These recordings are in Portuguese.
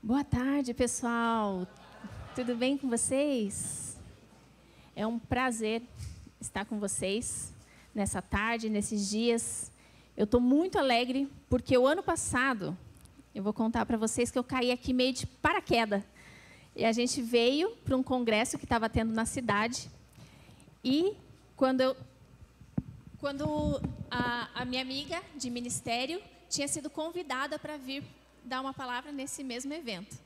Boa tarde, pessoal. Tudo bem com vocês? É um prazer estar com vocês nessa tarde, nesses dias. Eu estou muito alegre porque o ano passado, eu vou contar para vocês que eu caí aqui meio de paraquedas. E a gente veio para um congresso que estava tendo na cidade. E quando a minha amiga de ministério tinha sido convidada para vir dar uma palavra nesse mesmo evento.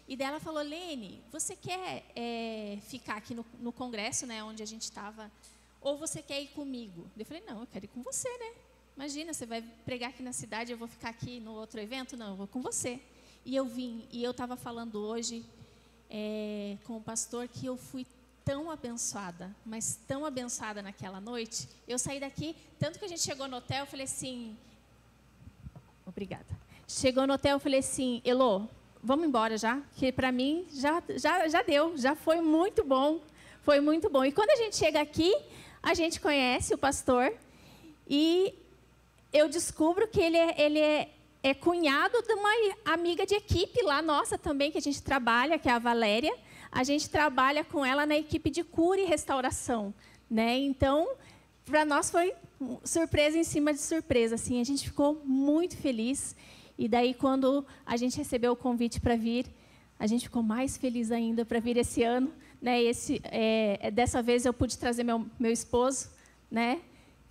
E dela falou: Lene, você quer ficar aqui no congresso, né, onde a gente estava, ou você quer ir comigo? Eu falei: não, eu quero ir com você, né? Imagina, você vai pregar aqui na cidade, eu vou ficar aqui no outro evento? Não, eu vou com você. E eu vim, e eu estava falando hoje com o pastor que eu fui tão abençoada, mas tão abençoada naquela noite. Eu saí daqui, tanto que a gente chegou no hotel, eu falei assim... Obrigada. Chegou no hotel, eu falei assim: Elô, vamos embora já, que para mim já deu, já foi muito bom, foi muito bom. E quando a gente chega aqui, a gente conhece o pastor e eu descubro que ele é cunhado de uma amiga de equipe lá nossa também, que a gente trabalha, que é a Valéria. A gente trabalha com ela na equipe de cura e restauração, né? Então, para nós foi surpresa em cima de surpresa, assim, a gente ficou muito feliz. E daí, quando a gente recebeu o convite para vir, a gente ficou mais feliz ainda para vir esse ano, né? Dessa vez eu pude trazer meu esposo, né?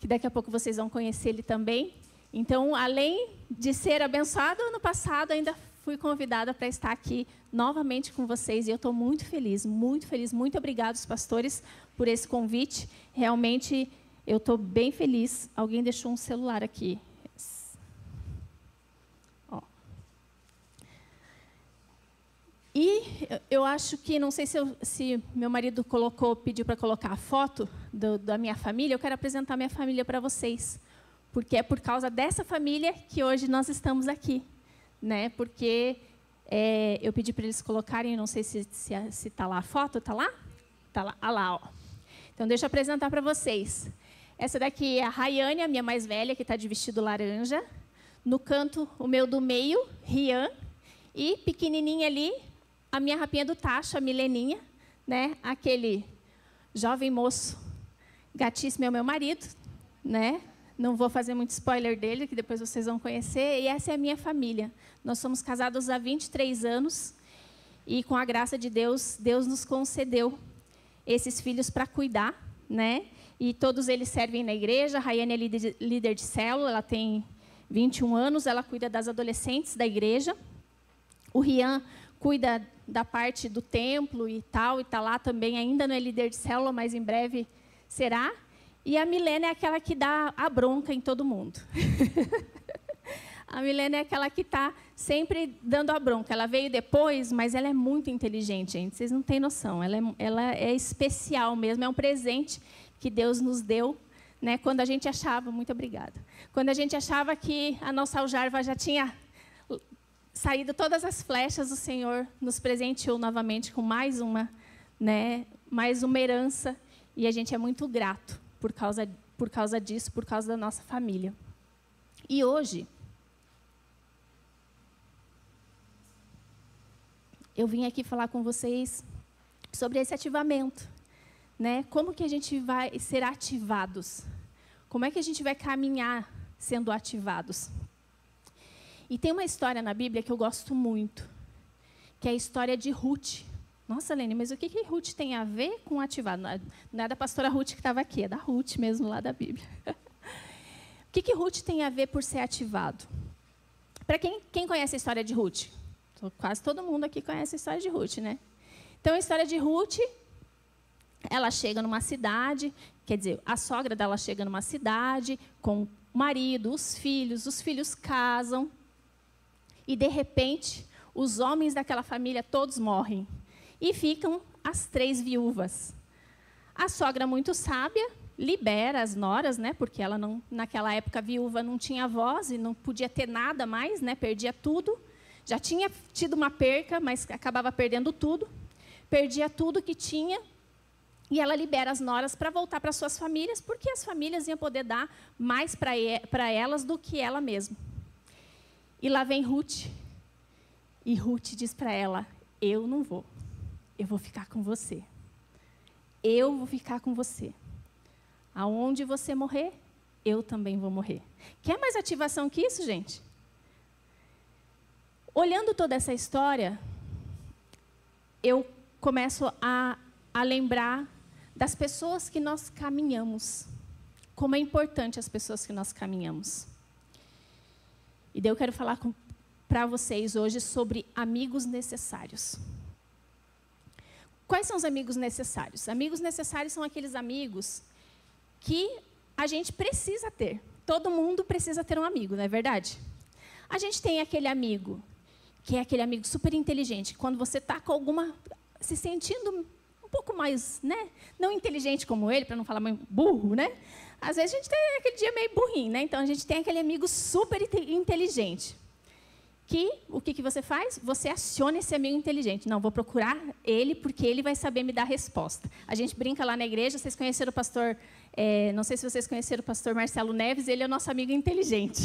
Que daqui a pouco vocês vão conhecer ele também. Então, além de ser abençoado, ano passado ainda fui convidada para estar aqui novamente com vocês. E eu estou muito feliz, muito feliz. Muito obrigada, os pastores, por esse convite. Realmente, eu estou bem feliz. Alguém deixou um celular aqui. E eu acho que, não sei se meu marido pediu para colocar a foto da minha família. Eu quero apresentar minha família para vocês, porque é por causa dessa família que hoje nós estamos aqui, né? Porque eu pedi para eles colocarem, não sei se está lá a foto, está lá? Está lá, lá, ó. Então, deixa eu apresentar para vocês. Essa daqui é a Rayane, a minha mais velha, que está de vestido laranja. No canto, o meu do meio, Rian. E pequenininha ali, a minha rapinha do tacho, a Mileninha, né? Aquele jovem moço gatíssimo é o meu marido, né? Não vou fazer muito spoiler dele, que depois vocês vão conhecer. E essa é a minha família. Nós somos casados há 23 anos e, com a graça de Deus, Deus nos concedeu esses filhos para cuidar, né? E todos eles servem na igreja. A Rayane é líder de célula, ela tem 21 anos, ela cuida das adolescentes da igreja. O Rian cuida da parte do templo e tal, e está lá também, ainda não é líder de célula, mas em breve será. E a Milena é aquela que dá a bronca em todo mundo. A Milena é aquela que está sempre dando a bronca. Ela veio depois, mas ela é muito inteligente, gente. Vocês não têm noção. Ela é especial mesmo, é um presente que Deus nos deu, né? Quando a gente achava... Muito obrigada. Quando a gente achava que a nossa aljarva já tinha saído todas as flechas, o Senhor nos presenteou novamente com mais uma, né, mais uma herança, e a gente é muito grato por causa disso, por causa da nossa família. E hoje, eu vim aqui falar com vocês sobre esse ativamento, né? Como que a gente vai ser ativados? Como é que a gente vai caminhar sendo ativados? E tem uma história na Bíblia que eu gosto muito, que é a história de Ruth. Nossa, Lene, mas o que Ruth tem a ver com ativado? Não é da pastora Ruth que estava aqui, é da Ruth mesmo, lá da Bíblia. O que Ruth tem a ver por ser ativado? Para quem conhece a história de Ruth? Quase todo mundo aqui conhece a história de Ruth, né? Então, a história de Ruth, ela chega numa cidade, quer dizer, a sogra dela chega numa cidade com o marido, os filhos casam, e, de repente, os homens daquela família todos morrem. E ficam as 3 viúvas. A sogra, muito sábia, libera as noras, né? Porque ela não, naquela época, a viúva não tinha voz e não podia ter nada mais, né? Perdia tudo. Já tinha tido uma perca, mas acabava perdendo tudo. Perdia tudo que tinha. E ela libera as noras para voltar para suas famílias, porque as famílias iam poder dar mais para elas do que ela mesma. E lá vem Ruth. E Ruth diz para ela, eu não vou, eu vou ficar com você. Eu vou ficar com você. Aonde você morrer, eu também vou morrer. Quer mais ativação que isso, gente? Olhando toda essa história, eu começo a lembrar das pessoas que nós caminhamos. Como é importante as pessoas que nós caminhamos. E daí eu quero falar para vocês hoje sobre amigos necessários. Quais são os amigos necessários? Amigos necessários são aqueles amigos que a gente precisa ter. Todo mundo precisa ter um amigo, não é verdade? A gente tem aquele amigo, que é aquele amigo super inteligente. Quando você está com se sentindo um pouco mais, né? Não inteligente como ele, para não falar mais burro, né? Às vezes a gente tem aquele dia meio burrinho, né? Então a gente tem aquele amigo super inteligente. O que você faz? Você aciona esse amigo inteligente. Não, vou procurar ele, porque ele vai saber me dar a resposta. A gente brinca lá na igreja, vocês conheceram o pastor, não sei se vocês conheceram o pastor Marcelo Neves, ele é o nosso amigo inteligente.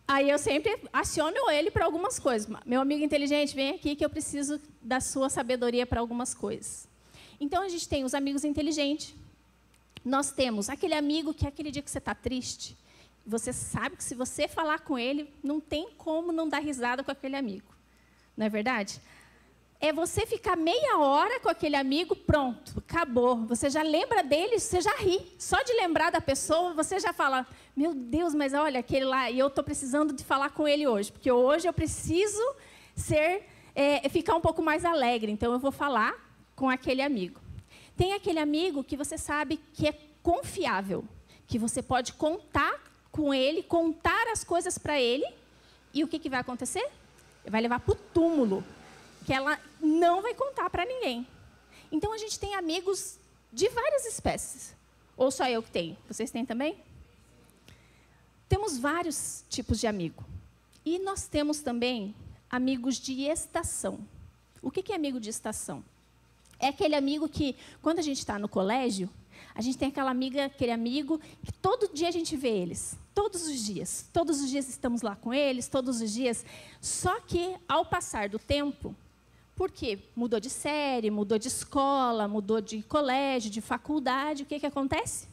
Aí eu sempre aciono ele para algumas coisas. Meu amigo inteligente, vem aqui que eu preciso da sua sabedoria para algumas coisas. Então, a gente tem os amigos inteligentes. Nós temos aquele amigo que é aquele dia que você está triste. Você sabe que se você falar com ele, não tem como não dar risada com aquele amigo. Não é verdade? É você ficar meia hora com aquele amigo, pronto, acabou. Você já lembra dele, você já ri. Só de lembrar da pessoa, você já fala, meu Deus, mas olha, aquele lá, e eu estou precisando de falar com ele hoje, porque hoje eu preciso ficar um pouco mais alegre, então eu vou falar com aquele amigo. Tem aquele amigo que você sabe que é confiável, que você pode contar com ele, contar as coisas para ele, e o que vai acontecer? Vai levar para o túmulo, que ela não vai contar para ninguém. Então, a gente tem amigos de várias espécies. Ou só eu que tenho? Vocês têm também? Temos vários tipos de amigo. E nós temos também amigos de estação. O que é amigo de estação? É aquele amigo que, quando a gente está no colégio, a gente tem aquele amigo que todo dia a gente vê eles. Todos os dias. Todos os dias estamos lá com eles, todos os dias. Só que, ao passar do tempo, porque mudou de série, mudou de escola, mudou de colégio, de faculdade, o que acontece?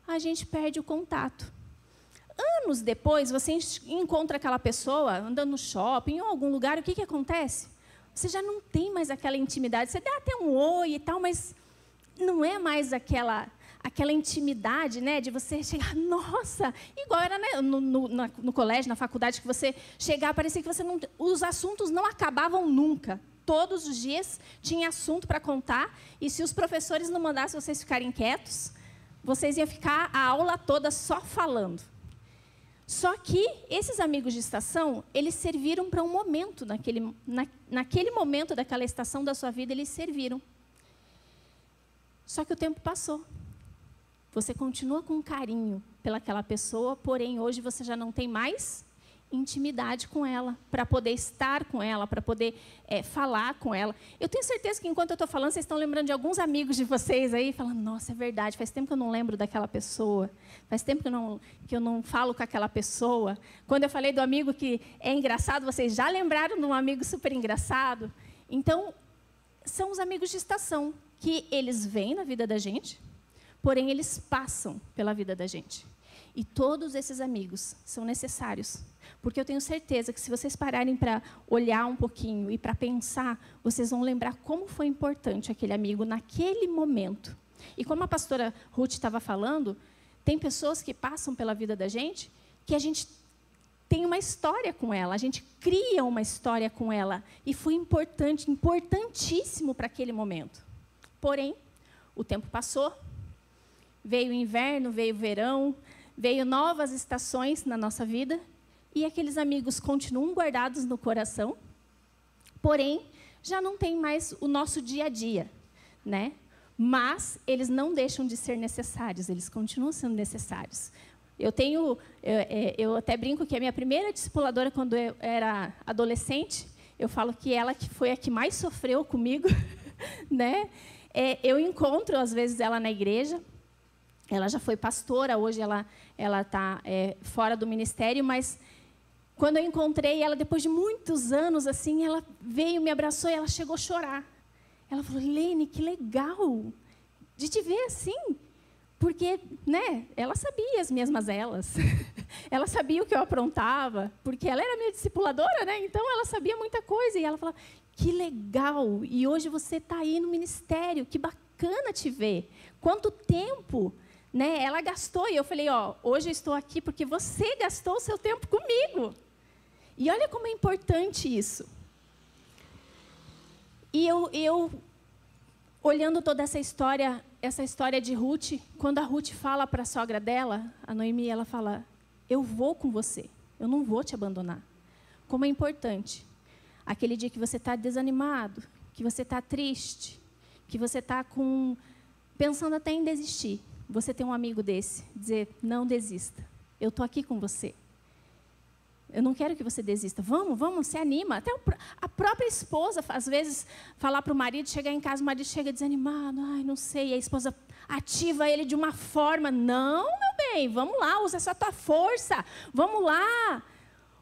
A gente perde o contato. Anos depois, você encontra aquela pessoa andando no shopping, em algum lugar, o que acontece? Você já não tem mais aquela intimidade. Você dá até um oi e tal, mas não é mais aquela intimidade, né, de você chegar, nossa, igual era, né, no colégio, na faculdade, que você chegar, parecia que os assuntos não acabavam nunca. Todos os dias tinha assunto para contar, e se os professores não mandassem vocês ficarem quietos, vocês iam ficar a aula toda só falando. Só que esses amigos de estação, eles serviram para um momento, naquele momento daquela estação da sua vida, eles serviram. Só que o tempo passou. Você continua com carinho pelaquela pessoa, porém, hoje você já não tem mais intimidade com ela, para poder estar com ela, para poder falar com ela. Eu tenho certeza que, enquanto eu estou falando, vocês estão lembrando de alguns amigos de vocês aí, falando, nossa, é verdade, faz tempo que eu não lembro daquela pessoa, faz tempo que eu não falo com aquela pessoa. Quando eu falei do amigo que é engraçado, vocês já lembraram de um amigo super engraçado? Então, são os amigos de estação, que eles vêm na vida da gente, porém, eles passam pela vida da gente. E todos esses amigos são necessários. Porque eu tenho certeza que, se vocês pararem para olhar um pouquinho e para pensar, vocês vão lembrar como foi importante aquele amigo naquele momento. E como a pastora Ruth estava falando, tem pessoas que passam pela vida da gente, que a gente tem uma história com ela, a gente cria uma história com ela. E foi importante, importantíssimo para aquele momento. Porém, o tempo passou, veio o inverno, veio o verão, veio novas estações na nossa vida, e aqueles amigos continuam guardados no coração, porém, já não tem mais o nosso dia a dia, né? Mas eles não deixam de ser necessários, eles continuam sendo necessários. Eu até brinco que a minha primeira discipuladora, quando eu era adolescente, eu falo que ela que foi a que mais sofreu comigo, né? Eu encontro, às vezes, ela na igreja. Ela já foi pastora, hoje ela está fora do ministério, mas Quando eu encontrei ela, depois de muitos anos, assim, ela veio, me abraçou e ela chegou a chorar. Ela falou, Lene, que legal de te ver assim. Porque, né, ela sabia as minhas mazelas. Ela sabia o que eu aprontava, porque ela era minha discipuladora, né? Então, ela sabia muita coisa. E ela falou, que legal, e hoje você está aí no ministério, que bacana te ver. Quanto tempo, né, ela gastou. E eu falei, ó, hoje eu estou aqui porque você gastou o seu tempo comigo. E olha como é importante isso. E eu olhando toda essa história de Ruth, quando a Ruth fala para a sogra dela, a Noemi, ela fala, eu vou com você, eu não vou te abandonar. Como é importante. Aquele dia que você está desanimado, que você está triste, que você está pensando até em desistir. Você tem um amigo desse, dizer, não desista, eu estou aqui com você. Eu não quero que você desista. Vamos, se anima. Até a própria esposa, às vezes, falar para o marido, chegar em casa, o marido chega desanimado, ai, não sei, e a esposa ativa ele de uma forma, não, meu bem, vamos lá, usa essa tua força, vamos lá.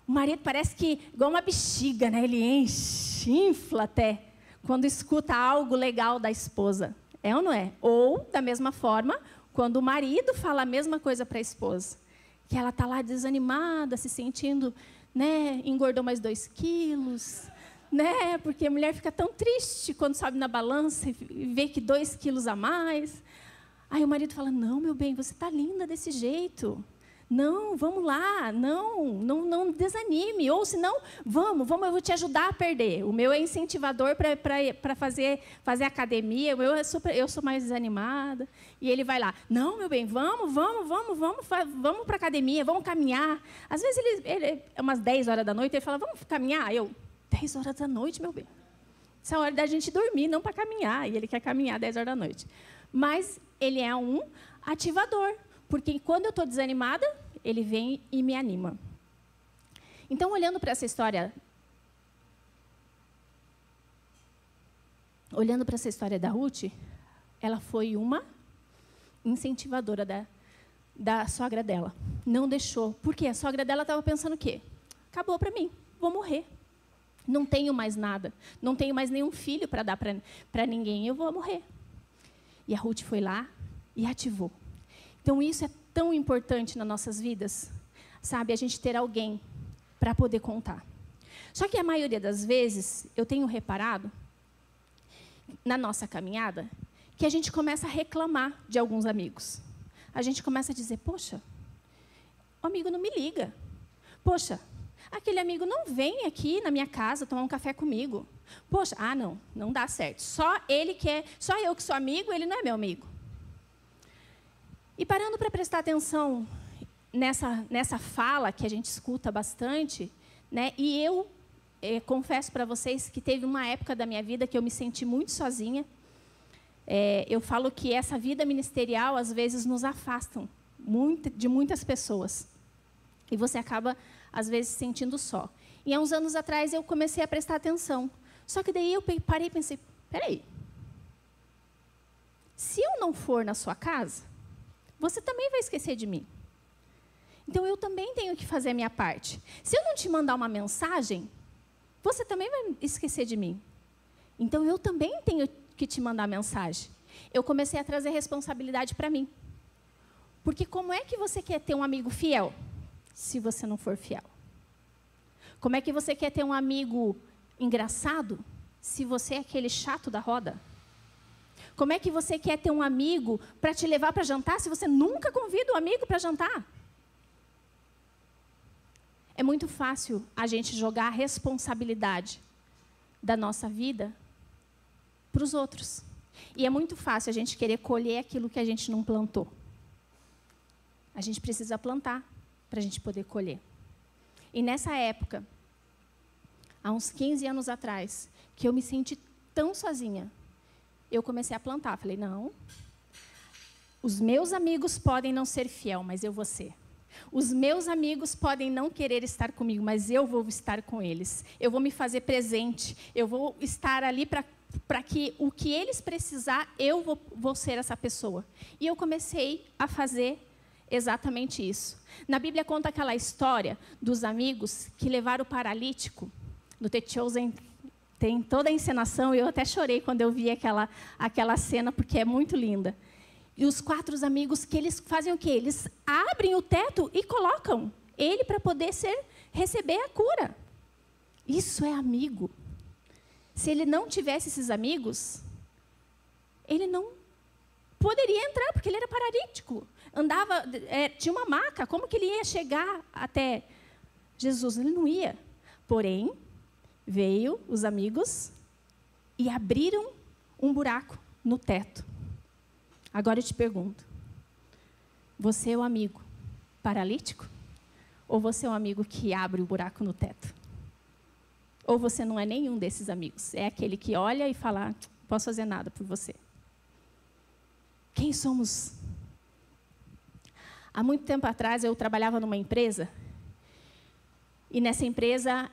O marido parece que, igual uma bexiga, né? Ele enche, infla até, quando escuta algo legal da esposa. É ou não é? Ou, da mesma forma, quando o marido fala a mesma coisa para a esposa, que ela está lá desanimada, se sentindo, né, engordou mais 2 quilos, né, porque a mulher fica tão triste quando sobe na balança e vê que 2 quilos a mais. Aí o marido fala, não, meu bem, você está linda desse jeito. Não, vamos lá, não desanime. Ou senão, vamos, eu vou te ajudar a perder. O meu é incentivador para fazer academia, eu sou mais desanimada. E ele vai lá, não, meu bem, vamos para a academia, vamos caminhar. Às vezes, ele umas 10 horas da noite, ele fala, vamos caminhar? 10 horas da noite, meu bem. Essa é a hora da gente dormir, não para caminhar. E ele quer caminhar 10 horas da noite. Mas ele é um ativador. Porque quando eu estou desanimada, ele vem e me anima. Então, olhando para essa história da Ruth, ela foi uma incentivadora da sogra dela. Não deixou. Porque a sogra dela estava pensando o quê? Acabou para mim, vou morrer. Não tenho mais nada. Não tenho mais nenhum filho para dar para ninguém. Eu vou morrer. E a Ruth foi lá e ativou. Então, isso é tão importante nas nossas vidas, sabe? A gente ter alguém para poder contar. Só que a maioria das vezes, eu tenho reparado, na nossa caminhada, que a gente começa a reclamar de alguns amigos. A gente começa a dizer, poxa, o amigo não me liga. Poxa, aquele amigo não vem aqui na minha casa tomar um café comigo. Poxa, não dá certo. Só eu que sou amigo, ele não é meu amigo. E parando para prestar atenção nessa fala que a gente escuta bastante, né? E eu confesso para vocês que teve uma época da minha vida que eu me senti muito sozinha. Eu falo que essa vida ministerial, às vezes, nos afastam de muitas pessoas. E você acaba, às vezes, se sentindo só. E há uns anos atrás, eu comecei a prestar atenção. Só que daí eu parei e pensei, peraí, se eu não for na sua casa, você também vai esquecer de mim. Então, eu também tenho que fazer a minha parte. Se eu não te mandar uma mensagem, você também vai esquecer de mim. Então, eu também tenho que te mandar mensagem. Eu comecei a trazer responsabilidade para mim. Porque como é que você quer ter um amigo fiel, se você não for fiel? Como é que você quer ter um amigo engraçado, se você é aquele chato da roda? Como é que você quer ter um amigo para te levar para jantar, se você nunca convida um amigo para jantar? É muito fácil a gente jogar a responsabilidade da nossa vida para os outros. E é muito fácil a gente querer colher aquilo que a gente não plantou. A gente precisa plantar para a gente poder colher. E nessa época, há uns 15 anos atrás, que eu me senti tão sozinha, eu comecei a plantar. Falei, não, os meus amigos podem não ser fiel, mas eu vou ser. Os meus amigos podem não querer estar comigo, mas eu vou estar com eles. Eu vou me fazer presente. Eu vou estar ali para que o que eles precisar, eu vou ser essa pessoa. E eu comecei a fazer exatamente isso. Na Bíblia conta aquela história dos amigos que levaram o paralítico. No The Chosen tem toda a encenação, e eu até chorei quando eu vi aquela cena, porque é muito linda. E os 4 amigos, que eles fazem o quê? Eles abrem o teto e colocam ele para poder receber a cura. Isso é amigo. Se ele não tivesse esses amigos, ele não poderia entrar, porque ele era paralítico. Andava, tinha uma maca, como que ele ia chegar até Jesus? Ele não ia. Porém, veio os amigos e abriram um buraco no teto. Agora eu te pergunto, você é o amigo paralítico? Ou você é um amigo que abre o buraco no teto? Ou você não é nenhum desses amigos? É aquele que olha e fala, não posso fazer nada por você. Quem somos? Há muito tempo atrás, eu trabalhava numa empresa, e nessa empresa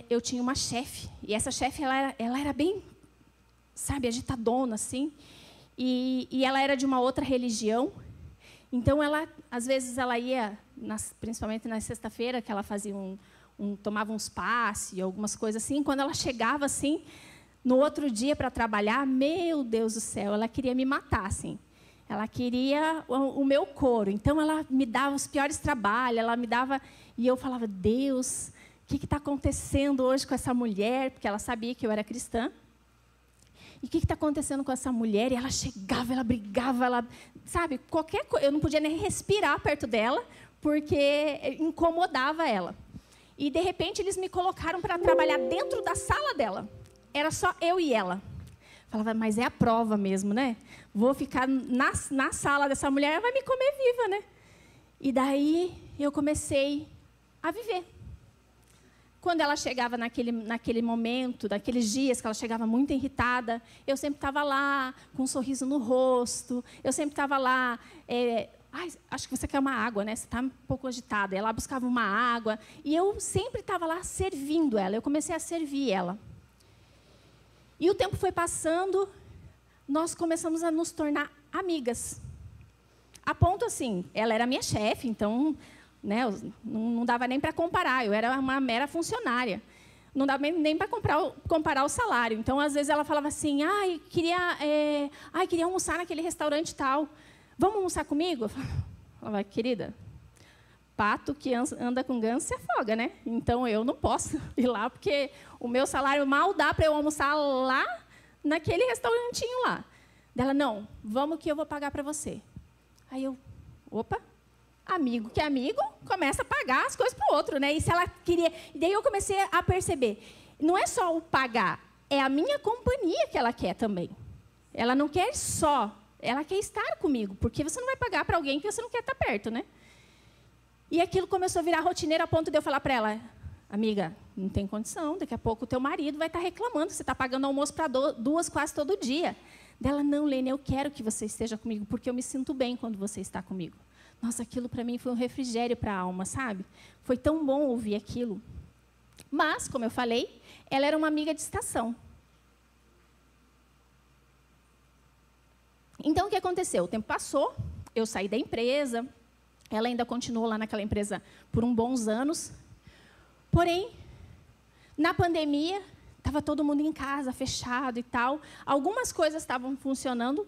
eu tinha uma chefe. E essa chefe, ela era bem, sabe, agitadona, assim. E ela era de uma outra religião. Então, às vezes, ela ia, principalmente na sexta-feira, que ela fazia tomava uns passes, algumas coisas assim. Quando ela chegava, assim, no outro dia para trabalhar, meu Deus do céu, ela queria me matar, assim. Ela queria o meu couro. Então, ela me dava os piores trabalhos, ela me dava... E eu falava, Deus, o que está acontecendo hoje com essa mulher? Porque ela sabia que eu era cristã. E o que está acontecendo com essa mulher? E ela chegava, ela brigava, ela... Sabe, qualquer coisa... Eu não podia nem respirar perto dela, porque incomodava ela. E, de repente, eles me colocaram para trabalhar dentro da sala dela. Era só eu e ela. Falava, mas é a prova mesmo, né? Vou ficar na sala dessa mulher, ela vai me comer viva, né? E daí eu comecei a viver. Quando ela chegava naquele momento, naqueles dias que ela chegava muito irritada, eu sempre estava lá, com um sorriso no rosto, eu sempre estava lá... acho que você quer uma água, né? Você está um pouco agitada. Ela buscava uma água, e eu sempre estava lá servindo ela. Eu comecei a servir ela. E o tempo foi passando, nós começamos a nos tornar amigas. A ponto, assim, ela era minha chefe, então, né, não dava nem para comparar, eu era uma mera funcionária. Não dava nem para comparar o salário. Então, às vezes, ela falava assim, queria almoçar naquele restaurante tal. Vamos almoçar comigo? Eu falava, querida, pato que anda com ganso se afoga, né? Então, eu não posso ir lá, porque o meu salário mal dá para eu almoçar lá, naquele restaurantinho lá. Dela, não, vamos que eu vou pagar para você. Aí eu, opa, amigo que é amigo, começa a pagar as coisas para o outro, né? E se ela queria... E daí eu comecei a perceber, não é só o pagar, é a minha companhia que ela quer também. Ela não quer só, ela quer estar comigo, porque você não vai pagar para alguém que você não quer estar perto, né? E aquilo começou a virar rotineiro a ponto de eu falar para ela, amiga, não tem condição, daqui a pouco o teu marido vai estar reclamando, você está pagando almoço para 2 quase todo dia. Dela, não, Lene, eu quero que você esteja comigo, porque eu me sinto bem quando você está comigo. Nossa, aquilo para mim foi um refrigério para a alma, sabe? Foi tão bom ouvir aquilo. Mas, como eu falei, ela era uma amiga de estação. Então, o que aconteceu? O tempo passou, eu saí da empresa, ela ainda continuou lá naquela empresa por bons anos. Porém, na pandemia, estava todo mundo em casa, fechado e tal. Algumas coisas estavam funcionando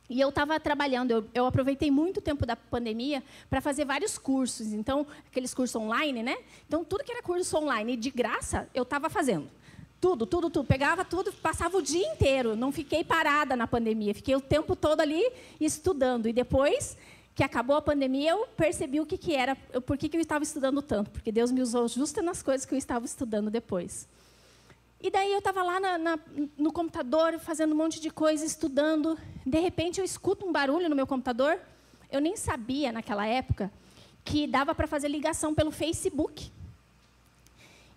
e eu estava trabalhando. Eu aproveitei muito tempo da pandemia para fazer vários cursos. Então, aqueles cursos online, né? Então, tudo que era curso online de graça, eu estava fazendo. Tudo. Pegava tudo, passava o dia inteiro. Não fiquei parada na pandemia. Fiquei o tempo todo ali estudando. E depois que acabou a pandemia, eu percebi o que era, por que eu estava estudando tanto. Porque Deus me usou justo nas coisas que eu estava estudando depois. E daí eu estava lá no computador, fazendo um monte de coisa, estudando. De repente, eu escuto um barulho no meu computador. Eu nem sabia, naquela época, que dava para fazer ligação pelo Facebook.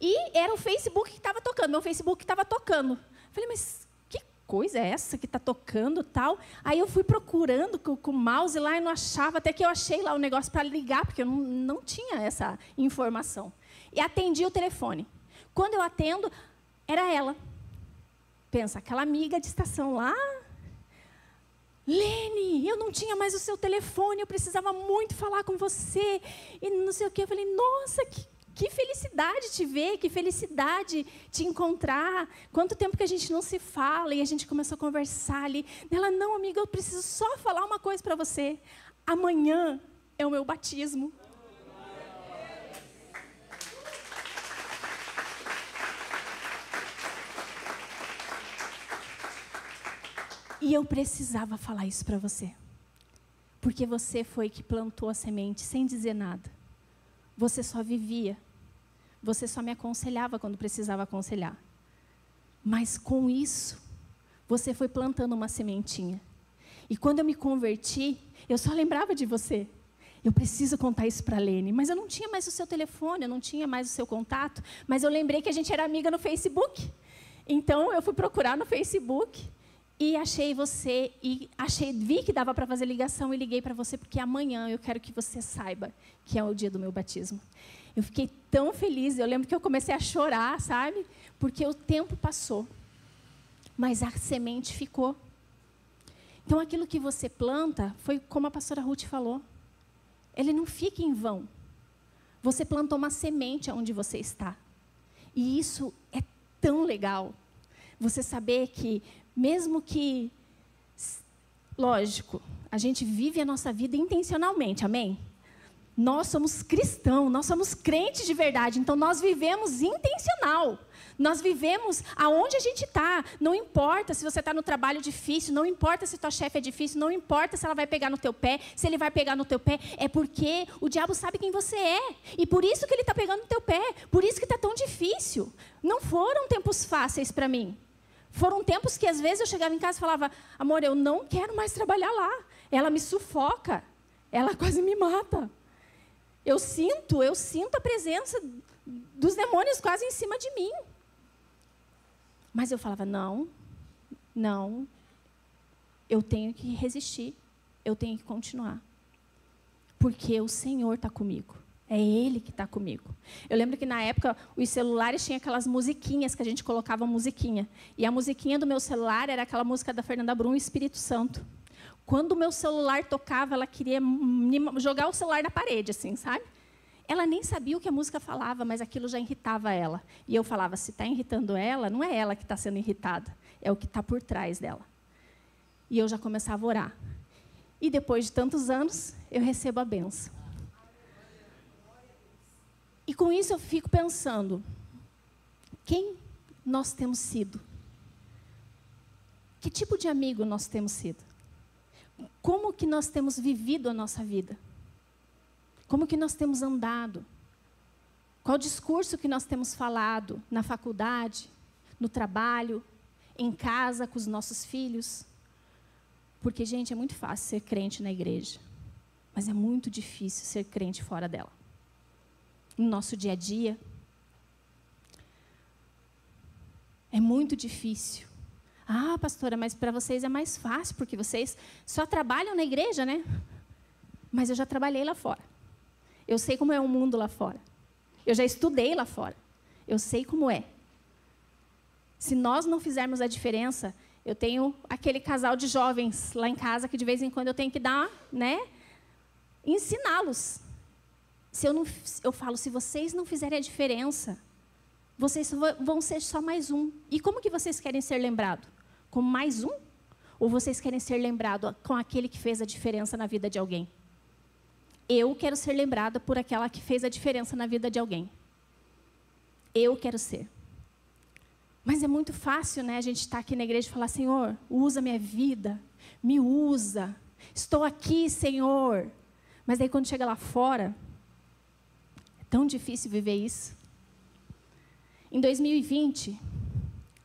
E era o Facebook que estava tocando, meu Facebook estava tocando. Falei, mas que coisa é essa que está tocando tal? Aí eu fui procurando com o mouse lá e não achava, até que eu achei lá o negócio para ligar, porque eu não tinha essa informação. E atendi o telefone. Quando eu atendo, era ela. Pensa, aquela amiga de estação lá. Lene, eu não tinha mais o seu telefone, eu precisava muito falar com você. E não sei o quê. Eu falei, nossa, que felicidade te ver, que felicidade te encontrar. Quanto tempo que a gente não se fala. E a gente começou a conversar ali. Ela, não, amiga, eu preciso só falar uma coisa para você. Amanhã é o meu batismo. E eu precisava falar isso para você. Porque você foi que plantou a semente sem dizer nada. Você só vivia. Você só me aconselhava quando precisava aconselhar. Mas com isso, você foi plantando uma sementinha. E quando eu me converti, eu só lembrava de você. Eu preciso contar isso para a Lene. Mas eu não tinha mais o seu telefone, eu não tinha mais o seu contato. Mas eu lembrei que a gente era amiga no Facebook. Então, eu fui procurar no Facebook. E achei você, vi que dava para fazer ligação e liguei para você, porque amanhã eu quero que você saiba que é o dia do meu batismo. Eu fiquei tão feliz, eu lembro que eu comecei a chorar, sabe? Porque o tempo passou, mas a semente ficou. Então, aquilo que você planta, foi como a pastora Ruth falou, ele não fica em vão. Você plantou uma semente onde você está. E isso é tão legal, você saber que mesmo que, lógico, a gente vive a nossa vida intencionalmente, amém? Nós somos cristãos, nós somos crentes de verdade, então nós vivemos intencional. Nós vivemos aonde a gente está. Não importa se você está no trabalho difícil, não importa se tua chefe é difícil, não importa se ela vai pegar no teu pé, se ele vai pegar no teu pé, é porque o diabo sabe quem você é. E por isso que ele está pegando no teu pé, por isso que está tão difícil. Não foram tempos fáceis para mim. Foram tempos que, às vezes, eu chegava em casa e falava, amor, eu não quero mais trabalhar lá. Ela me sufoca. Ela quase me mata. Eu sinto a presença dos demônios quase em cima de mim. Mas eu falava, não, eu tenho que resistir. Eu tenho que continuar. Porque o Senhor está comigo. É Ele que está comigo. Eu lembro que, na época, os celulares tinham aquelas musiquinhas que a gente colocava musiquinha. E a musiquinha do meu celular era aquela música da Fernanda Brum, Espírito Santo. Quando o meu celular tocava, ela queria jogar o celular na parede, assim, sabe? Ela nem sabia o que a música falava, mas aquilo já irritava ela. E eu falava, se está irritando ela, não é ela que está sendo irritada, é o que está por trás dela. E eu já começava a orar. E depois de tantos anos, eu recebo a bênção. E com isso eu fico pensando, quem nós temos sido? Que tipo de amigo nós temos sido? Como que nós temos vivido a nossa vida? Como que nós temos andado? Qual discurso que nós temos falado na faculdade, no trabalho, em casa, com os nossos filhos? Porque, gente, é muito fácil ser crente na igreja, mas é muito difícil ser crente fora dela. No nosso dia a dia, é muito difícil. Ah, pastora, mas para vocês é mais fácil, porque vocês só trabalham na igreja, né? Mas eu já trabalhei lá fora. Eu sei como é o mundo lá fora. Eu já estudei lá fora. Eu sei como é. Se nós não fizermos a diferença, eu tenho aquele casal de jovens lá em casa que de vez em quando eu tenho que dar, né? Ensiná-los. Eu falo, se vocês não fizerem a diferença, vocês vão ser só mais um. E como que vocês querem ser lembrados? Como mais um? Ou vocês querem ser lembrados com aquele que fez a diferença na vida de alguém? Eu quero ser lembrada por aquela que fez a diferença na vida de alguém. Eu quero ser. Mas é muito fácil, né, a gente estar aqui na igreja e falar, Senhor, usa minha vida, me usa. Estou aqui, Senhor. Mas aí quando chega lá fora, tão difícil viver isso. Em 2020,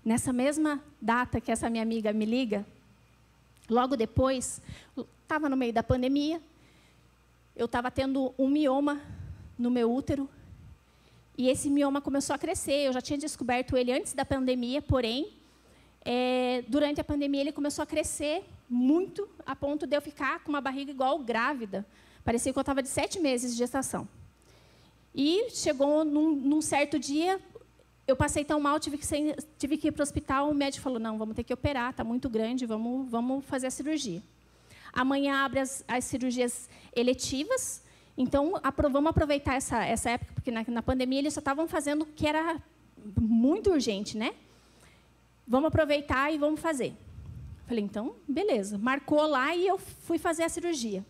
nessa mesma data que essa minha amiga me liga, logo depois, estava no meio da pandemia, eu estava tendo um mioma no meu útero, e esse mioma começou a crescer. Eu já tinha descoberto ele antes da pandemia, porém, durante a pandemia ele começou a crescer muito, a ponto de eu ficar com uma barriga igual grávida. Parecia que eu estava de 7 meses de gestação. E chegou num certo dia, eu passei tão mal, tive que ir para o hospital, o médico falou, não, vamos ter que operar, está muito grande, vamos fazer a cirurgia. Amanhã abre as cirurgias eletivas. Então, vamos aproveitar essa época, porque na pandemia eles só estavam fazendo o que era muito urgente, né? Vamos aproveitar e vamos fazer. Falei, então, beleza. Marcou lá e eu fui fazer a cirurgia.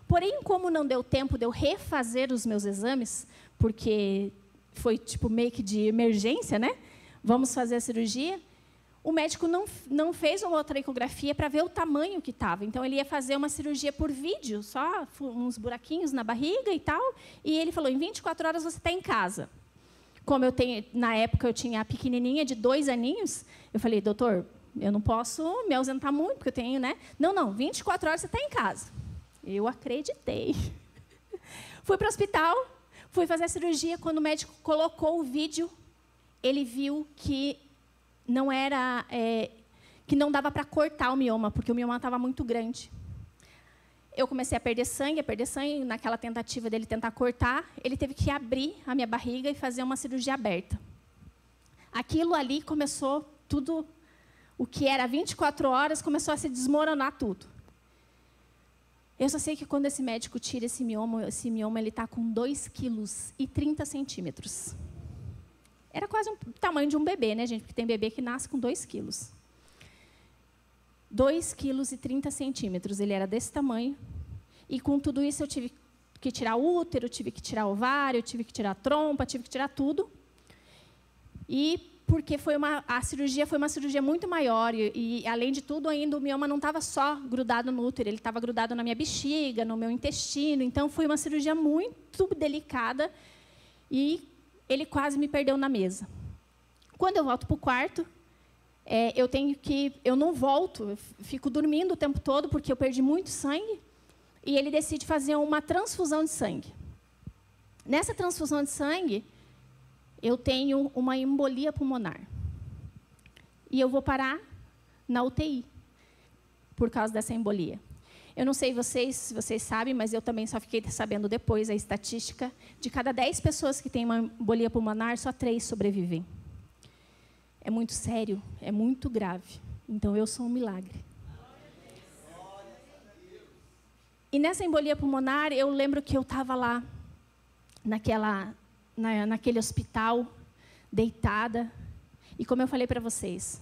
Porém, como não deu tempo de eu refazer os meus exames, porque foi tipo meio que de emergência, né? Vamos fazer a cirurgia. O médico não fez uma outra ecografia para ver o tamanho que estava. Então, ele ia fazer uma cirurgia por vídeo, só uns buraquinhos na barriga e tal. E ele falou, em 24 horas você está em casa. Como na época eu tinha a pequenininha de 2 aninhos, eu falei, doutor, eu não posso me ausentar muito, porque eu tenho, né? Não, 24 horas você está em casa. Eu acreditei. Fui para o hospital, fui fazer a cirurgia. Quando o médico colocou o vídeo, ele viu que que não dava para cortar o mioma, porque o mioma estava muito grande. Eu comecei a perder sangue, naquela tentativa dele tentar cortar, ele teve que abrir a minha barriga e fazer uma cirurgia aberta. Aquilo ali começou tudo, o que era 24 horas, começou a se desmoronar tudo. Eu só sei que quando esse médico tira esse mioma ele está com 2,30 kg. Era quase o tamanho de um bebê, né, gente? Porque tem bebê que nasce com 2 quilos. 2,30 kg. Ele era desse tamanho. E com tudo isso eu tive que tirar o útero, tive que tirar o ovário, tive que tirar a trompa, tive que tirar tudo. E porque a cirurgia foi uma cirurgia muito maior. E além de tudo, ainda o mioma não estava só grudado no útero, ele estava grudado na minha bexiga, no meu intestino. Então, foi uma cirurgia muito delicada. E ele quase me perdeu na mesa. Quando eu volto para o quarto, eu não volto, eu fico dormindo o tempo todo, porque eu perdi muito sangue, e ele decide fazer uma transfusão de sangue. Nessa transfusão de sangue, eu tenho uma embolia pulmonar. E eu vou parar na UTI, por causa dessa embolia. Eu não sei se vocês sabem, mas eu também só fiquei sabendo depois a estatística. De cada 10 pessoas que têm uma embolia pulmonar, só 3 sobrevivem. É muito sério, é muito grave. Então, eu sou um milagre. E nessa embolia pulmonar, eu lembro que eu estava lá, naquele hospital, deitada. E como eu falei para vocês,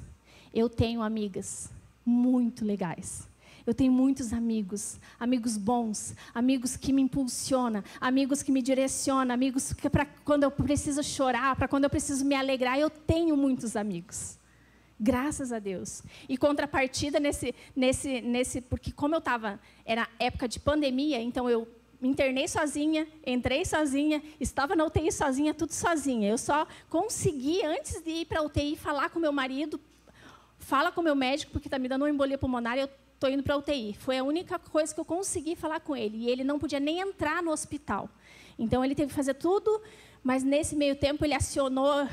eu tenho amigas muito legais. Eu tenho muitos amigos bons, amigos que me impulsionam, amigos que me direcionam, amigos que para quando eu preciso chorar, para quando eu preciso me alegrar, eu tenho muitos amigos. Graças a Deus. E contrapartida porque como era época de pandemia, então eu me internei sozinha, entrei sozinha, estava na UTI sozinha, tudo sozinha. Eu só consegui, antes de ir para a UTI, falar com meu marido, fala com o meu médico, porque está me dando uma embolia pulmonar, e eu estou indo para a UTI. Foi a única coisa que eu consegui falar com ele. E ele não podia nem entrar no hospital. Então, ele teve que fazer tudo, mas, nesse meio tempo, ele acionou...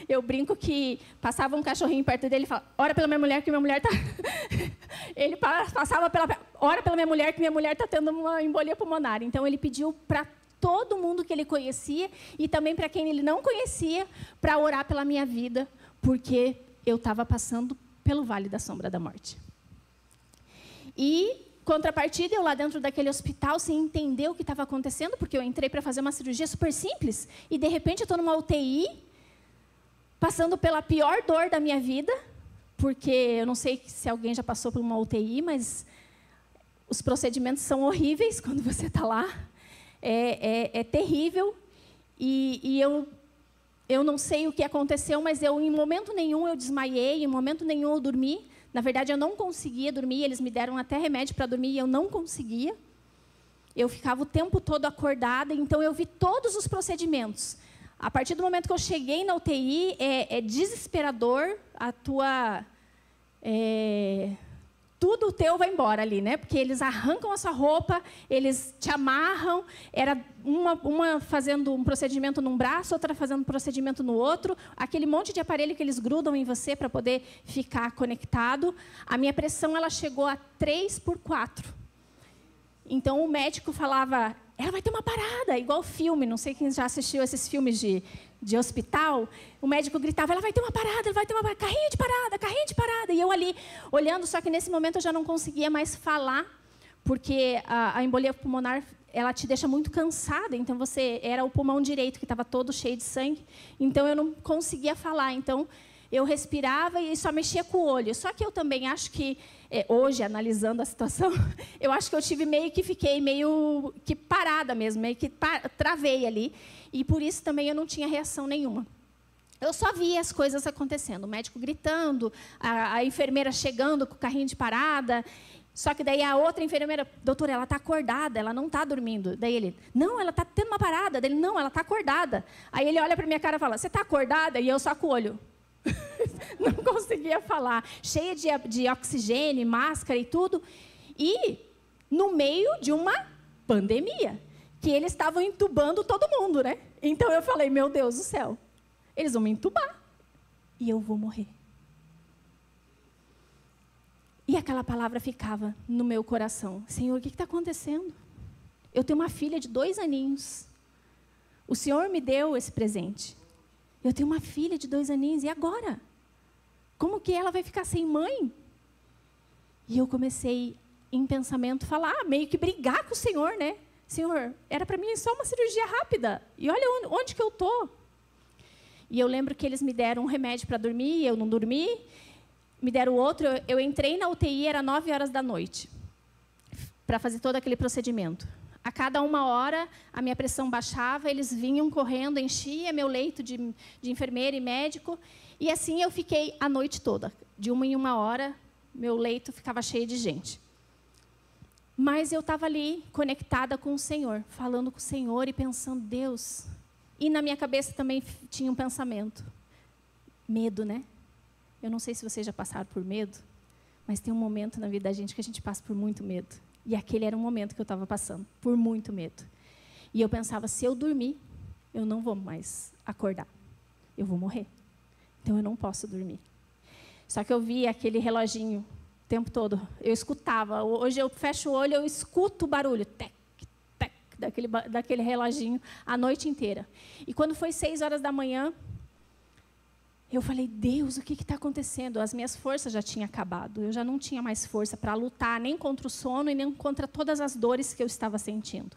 Eu brinco que passava um cachorrinho perto dele e falava, ora pela minha mulher, que minha mulher está... Ele passava ora pela minha mulher, que minha mulher está tendo uma embolia pulmonar. Então, ele pediu para todo mundo que ele conhecia, e também para quem ele não conhecia, para orar pela minha vida, porque eu estava passando pelo Vale da Sombra da Morte. E, contrapartida, eu lá dentro daquele hospital, sem entender o que estava acontecendo, porque eu entrei para fazer uma cirurgia super simples, e, de repente, eu estou numa UTI, passando pela pior dor da minha vida, porque eu não sei se alguém já passou por uma UTI, mas os procedimentos são horríveis quando você está lá. É terrível. E eu não sei o que aconteceu, mas em momento nenhum eu desmaiei, em momento nenhum eu dormi. Na verdade, eu não conseguia dormir, eles me deram até remédio para dormir e eu não conseguia. Eu ficava o tempo todo acordada, então eu vi todos os procedimentos. A partir do momento que eu cheguei na UTI, é desesperador, tudo teu vai embora ali, né? Porque eles arrancam a sua roupa, eles te amarram, era uma fazendo um procedimento num braço, outra fazendo um procedimento no outro, aquele monte de aparelho que eles grudam em você para poder ficar conectado. A minha pressão ela chegou a 3/4. Então, o médico falava, ela vai ter uma parada, igual filme, não sei quem já assistiu esses filmes de hospital, o médico gritava, ela vai ter uma parada, carrinho de parada, carrinho de parada. E eu ali, olhando, só que nesse momento eu já não conseguia mais falar, porque a embolia pulmonar, ela te deixa muito cansada, então era o pulmão direito que estava todo cheio de sangue, então eu não conseguia falar, então eu respirava e só mexia com o olho. Só que eu também acho que, hoje, analisando a situação, eu acho que eu fiquei meio que parada mesmo, meio que travei ali, e por isso também eu não tinha reação nenhuma. Eu só via as coisas acontecendo, o médico gritando, a enfermeira chegando com o carrinho de parada. Só que daí a outra enfermeira, doutora, ela está acordada, ela não está dormindo. Daí ele, não, ela está tendo uma parada. Daí ele, não, ela está acordada. Aí ele olha para minha cara e fala, você está acordada? E eu só com o olho. Não conseguia falar. Cheia de oxigênio, máscara e tudo. E no meio de uma pandemia, que eles estavam entubando todo mundo, né? Então eu falei, meu Deus do céu, eles vão me entubar e eu vou morrer. E aquela palavra ficava no meu coração. Senhor, o que está acontecendo? Eu tenho uma filha de 2 aninhos. O Senhor me deu esse presente. Eu tenho uma filha de 2 aninhos. E agora? Como que ela vai ficar sem mãe? E eu comecei, em pensamento, falar, meio que brigar com o Senhor, né? Senhor, era para mim só uma cirurgia rápida. E olha onde que eu estou. E eu lembro que eles me deram um remédio para dormir, eu não dormi. Me deram outro, eu entrei na UTI, era 9 horas da noite, para fazer todo aquele procedimento. A cada 1 hora, a minha pressão baixava, eles vinham correndo, enchia meu leito de enfermeira e médico, e assim eu fiquei a noite toda. De 1 em 1 hora, meu leito ficava cheio de gente. Mas eu estava ali, conectada com o Senhor, falando com o Senhor e pensando, Deus. E na minha cabeça também tinha um pensamento, medo, né? Eu não sei se vocês já passaram por medo, mas tem um momento na vida da gente que a gente passa por muito medo. E aquele era um momento que eu estava passando, por muito medo. E eu pensava, se eu dormir, eu não vou mais acordar. Eu vou morrer. Então eu não posso dormir. Só que eu via aquele reloginho o tempo todo. Eu escutava. Hoje eu fecho o olho, eu escuto o barulho. Tec, tec, daquele reloginho a noite inteira. E quando foi 6 horas da manhã, eu falei, Deus, o que está acontecendo? As minhas forças já tinham acabado. Eu já não tinha mais força para lutar nem contra o sono e nem contra todas as dores que eu estava sentindo.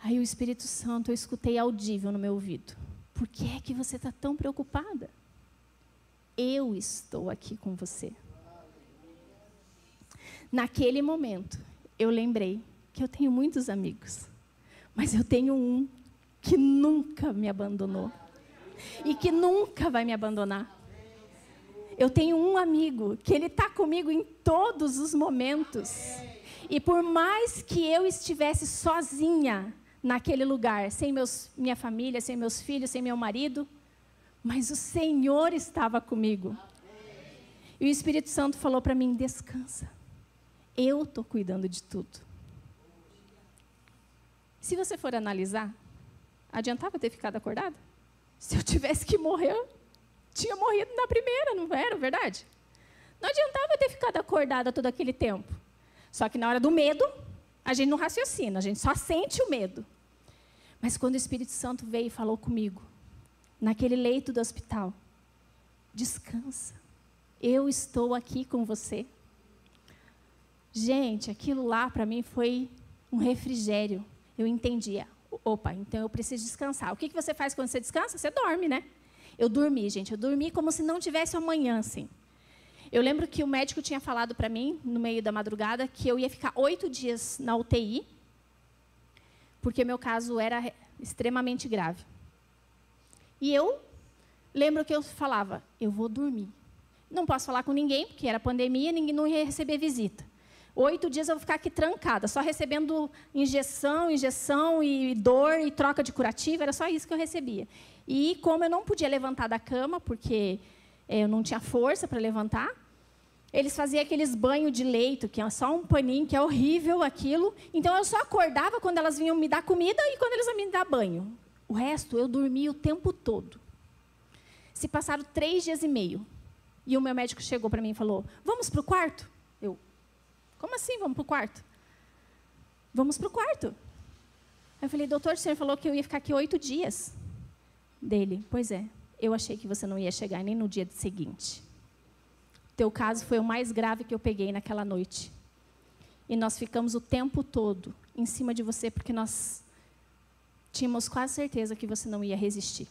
Aí o Espírito Santo, eu escutei audível no meu ouvido. Por que é que você está tão preocupada? Eu estou aqui com você. Naquele momento, eu lembrei que eu tenho muitos amigos, mas eu tenho um que nunca me abandonou. E que nunca vai me abandonar. Eu tenho um amigo que ele está comigo em todos os momentos. E por mais que eu estivesse sozinha naquele lugar, sem minha família, sem meus filhos, sem meu marido, mas o Senhor estava comigo. E o Espírito Santo falou para mim, descansa. Eu estou cuidando de tudo. Se você for analisar, adiantava ter ficado acordada? Se eu tivesse que morrer, eu tinha morrido na primeira, não era verdade? Não adiantava ter ficado acordada todo aquele tempo. Só que na hora do medo, a gente não raciocina, a gente só sente o medo. Mas quando o Espírito Santo veio e falou comigo, naquele leito do hospital, descansa, eu estou aqui com você. Gente, aquilo lá para mim foi um refrigério. Eu entendia. Opa, então eu preciso descansar. O que você faz quando você descansa? Você dorme, né? Eu dormi, gente. Eu dormi como se não tivesse amanhã, assim. Eu lembro que o médico tinha falado para mim, no meio da madrugada, que eu ia ficar 8 dias na UTI, porque meu caso era extremamente grave. E eu lembro que eu falava, eu vou dormir. Não posso falar com ninguém, porque era pandemia, ninguém não ia receber visita. 8 dias eu vou ficar aqui trancada, só recebendo injeção e dor e troca de curativo, era só isso que eu recebia. E como eu não podia levantar da cama, porque eu não tinha força para levantar, eles faziam aqueles banhos de leito, que é só um paninho, que é horrível aquilo. Então eu só acordava quando elas vinham me dar comida e quando eles vinham me dar banho. O resto eu dormia o tempo todo. Se passaram 3 dias e meio. E o meu médico chegou para mim e falou, vamos para o quarto? Eu, como assim vamos para o quarto? Vamos para o quarto. Aí eu falei, doutor, o senhor falou que eu ia ficar aqui 8 dias. Dele, pois é, eu achei que você não ia chegar nem no dia seguinte. Teu caso foi o mais grave que eu peguei naquela noite. e nós ficamos o tempo todo em cima de você, porque nós tínhamos quase certeza que você não ia resistir.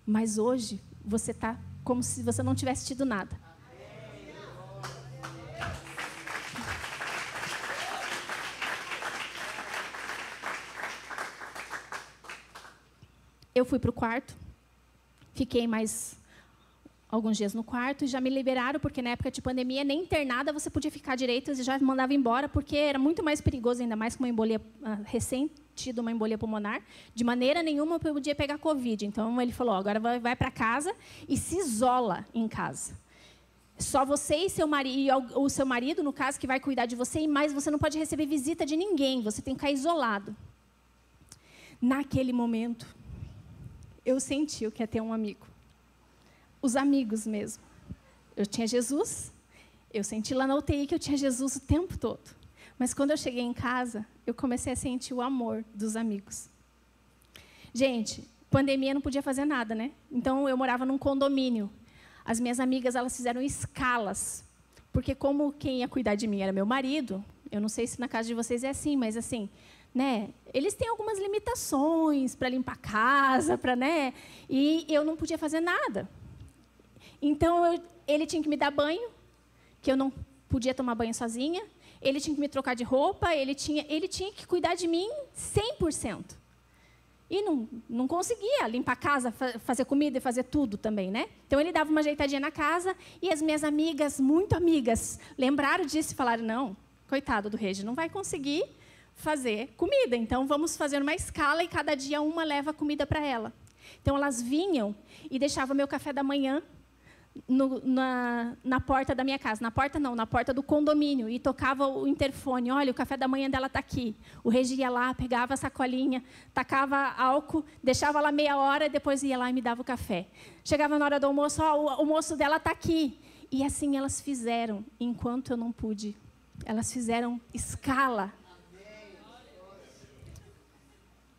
Mas hoje, você está como se você não tivesse tido nada. Eu fui para o quarto, fiquei mais alguns dias no quarto e já me liberaram, porque na época de pandemia, nem internada você podia ficar direito, eles já me mandavam embora, porque era muito mais perigoso, ainda mais com uma embolia, recém-tido uma embolia pulmonar, de maneira nenhuma eu podia pegar Covid. Então, ele falou, agora vai para casa e se isola em casa. Só você e seu marido, o seu marido, no caso, que vai cuidar de você, e mais você não pode receber visita de ninguém, você tem que ficar isolado. Naquele momento, eu senti o que é ter um amigo. Os amigos mesmo. Eu tinha Jesus, eu senti lá na UTI que eu tinha Jesus o tempo todo. Mas quando eu cheguei em casa, eu comecei a sentir o amor dos amigos. Gente, pandemia não podia fazer nada, né? Então, eu morava num condomínio. As minhas amigas, elas fizeram escalas. Porque como quem ia cuidar de mim era meu marido, eu não sei se na casa de vocês é assim, mas assim, né? Eles têm algumas limitações para limpar a casa, né? E eu não podia fazer nada. Então, ele tinha que me dar banho, que eu não podia tomar banho sozinha. Ele tinha que me trocar de roupa, ele tinha que cuidar de mim 100%. E não conseguia limpar a casa, fazer comida e fazer tudo também, né? Então, ele dava uma ajeitadinha na casa e as minhas amigas, muito amigas, lembraram disso e falaram, não, coitado do Regi, não vai conseguir fazer comida. Então, vamos fazer uma escala e cada dia uma leva comida para ela. Então, elas vinham e deixavam meu café da manhã na porta da minha casa. Na porta não, na porta do condomínio. E tocava o interfone. Olha, o café da manhã dela está aqui. O Regi ia lá, pegava a sacolinha, tacava álcool, deixava lá meia hora, depois ia lá e me dava o café. Chegava na hora do almoço, o almoço dela está aqui. E assim elas fizeram, enquanto eu não pude. Elas fizeram escala.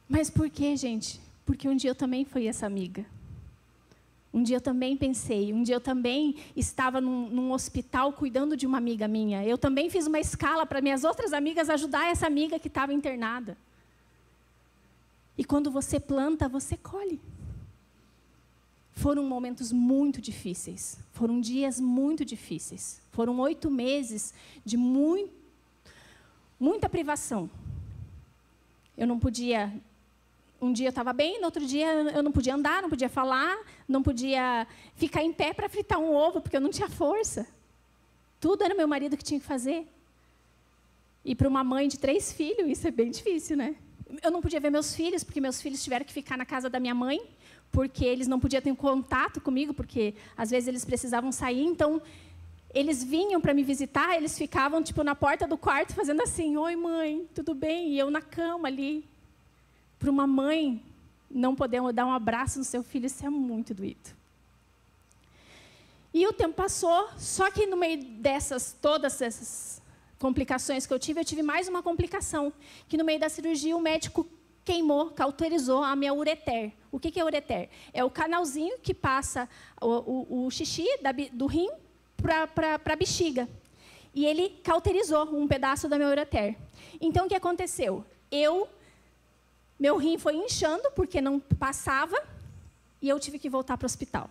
Mas por quê, gente? Porque um dia eu também fui essa amiga. Um dia eu também pensei, um dia eu também estava num hospital cuidando de uma amiga minha. Eu também fiz uma escala para minhas outras amigas ajudar essa amiga que estava internada. E quando você planta, você colhe. Foram momentos muito difíceis. Foram dias muito difíceis. Foram 8 meses de muita privação. Eu não podia... Um dia eu estava bem, no outro dia eu não podia andar, não podia falar, não podia ficar em pé para fritar um ovo, porque eu não tinha força. Tudo era meu marido que tinha que fazer. E para uma mãe de 3 filhos, isso é bem difícil, né? Eu não podia ver meus filhos, porque meus filhos tiveram que ficar na casa da minha mãe, porque eles não podiam ter contato comigo, porque às vezes eles precisavam sair, então eles vinham para me visitar, eles ficavam tipo na porta do quarto fazendo assim, oi mãe, tudo bem? E eu na cama ali. Para uma mãe não poder dar um abraço no seu filho, isso é muito doído. E o tempo passou, só que no meio todas essas complicações que eu tive mais uma complicação, que no meio da cirurgia o médico cauterizou a minha ureter. O que é ureter? É o canalzinho que passa o xixi do rim para a bexiga. E ele cauterizou um pedaço da minha ureter. Então, o que aconteceu? Meu rim foi inchando, porque não passava, e eu tive que voltar para o hospital.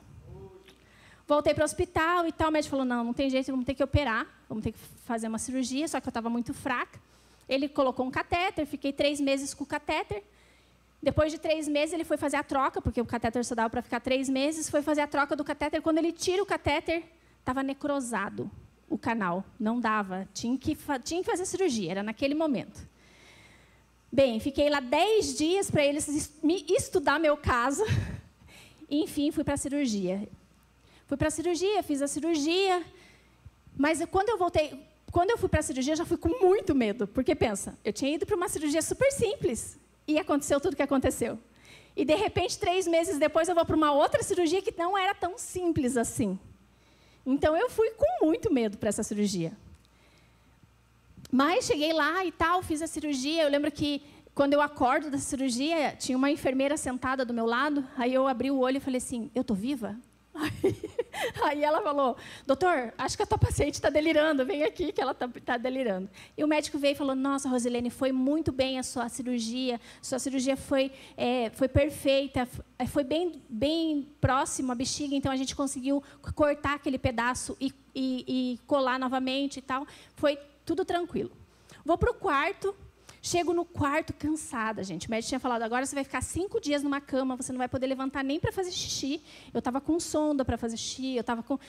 Voltei para o hospital e tal, o médico falou, não tem jeito, vamos ter que operar, vamos ter que fazer uma cirurgia, só que eu estava muito fraca. Ele colocou um catéter, fiquei 3 meses com o catéter. Depois de 3 meses, ele foi fazer a troca, porque o catéter só dava para ficar 3 meses, foi fazer a troca do catéter. Quando ele tira o catéter, estava necrosado o canal, não dava, tinha que fazer cirurgia, era naquele momento. Bem, fiquei lá 10 dias para eles estudar meu caso. E, enfim, fui para a cirurgia. Fui para a cirurgia, fiz a cirurgia. Mas quando eu fui para a cirurgia, eu já fui com muito medo. Porque, pensa, eu tinha ido para uma cirurgia super simples. E aconteceu tudo o que aconteceu. E, de repente, 3 meses depois, eu vou para uma outra cirurgia que não era tão simples assim. Então, eu fui com muito medo para essa cirurgia. Mas cheguei lá e tal, fiz a cirurgia. Eu lembro que, quando eu acordo da cirurgia, tinha uma enfermeira sentada do meu lado. Aí eu abri o olho e falei assim, eu estou viva? Aí ela falou, doutor, acho que a tua paciente está delirando, vem aqui que ela está delirando. E o médico veio e falou, nossa, Rosilene, foi muito bem a sua cirurgia foi perfeita, foi bem próximo à bexiga, então a gente conseguiu cortar aquele pedaço e colar novamente e tal, foi tudo tranquilo. Vou para o quarto. Chego no quarto cansada, gente. O médico tinha falado, agora você vai ficar 5 dias numa cama, você não vai poder levantar nem para fazer xixi. Eu estava com sonda para fazer xixi,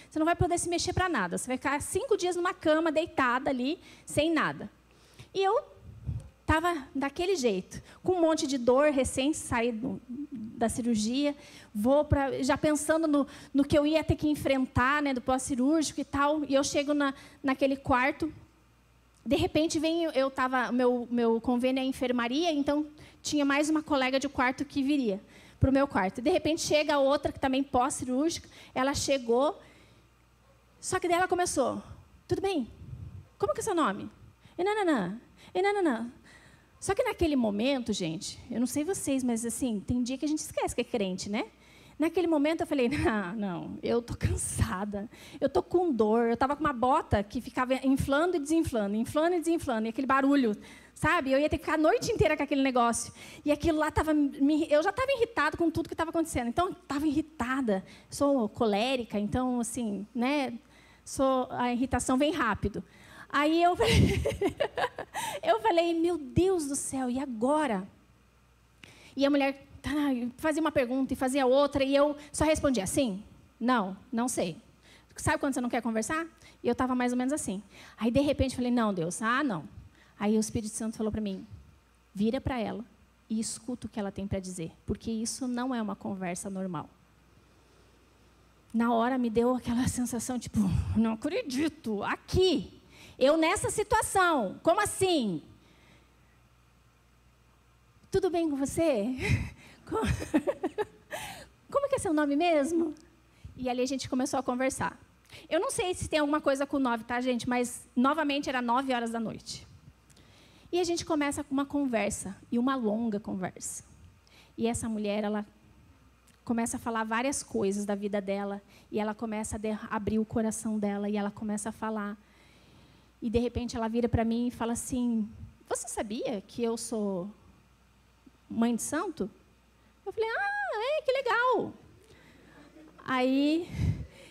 você não vai poder se mexer para nada. Você vai ficar 5 dias numa cama, deitada ali, sem nada. E eu estava daquele jeito, com um monte de dor, recém saído da cirurgia, já pensando no que eu ia ter que enfrentar, né, do pós-cirúrgico e tal. E eu chego naquele quarto. De repente, meu convênio é enfermaria, então tinha mais uma colega de quarto que viria para o meu quarto. De repente, chega a outra, que também pós-cirúrgica, ela chegou, só que daí ela começou, tudo bem? Como que é seu nome? E nananã. Só que naquele momento, gente, eu não sei vocês, mas assim, tem dia que a gente esquece que é crente, né? Naquele momento eu falei, não, eu estou cansada, eu estou com dor, eu estava com uma bota que ficava inflando e desinflando, e aquele barulho, sabe? Eu ia ter que ficar a noite inteira com aquele negócio. E aquilo lá eu já estava irritada com tudo que estava acontecendo, então estava irritada, sou colérica, então assim, né, a irritação vem rápido. Aí eu falei, meu Deus do céu, e agora? E a mulher fazia uma pergunta e fazia outra, e eu só respondia assim, não sei. Sabe quando você não quer conversar? E eu estava mais ou menos assim. Aí, de repente, falei, não, Deus, não. Aí o Espírito Santo falou para mim, vira para ela e escuta o que ela tem para dizer, porque isso não é uma conversa normal. Na hora me deu aquela sensação, tipo, não acredito, aqui, eu nessa situação, como assim? Tudo bem com você? Como que é seu nome mesmo? E ali a gente começou a conversar. Eu não sei se tem alguma coisa com 9, tá, gente? Mas, novamente, era 9 horas da noite. E a gente começa com uma conversa, e uma longa conversa. E essa mulher, ela começa a falar várias coisas da vida dela, e ela começa a abrir o coração dela, e ela começa a falar. E, de repente, ela vira para mim e fala assim, você sabia que eu sou mãe de santo? Eu falei, que legal. Aí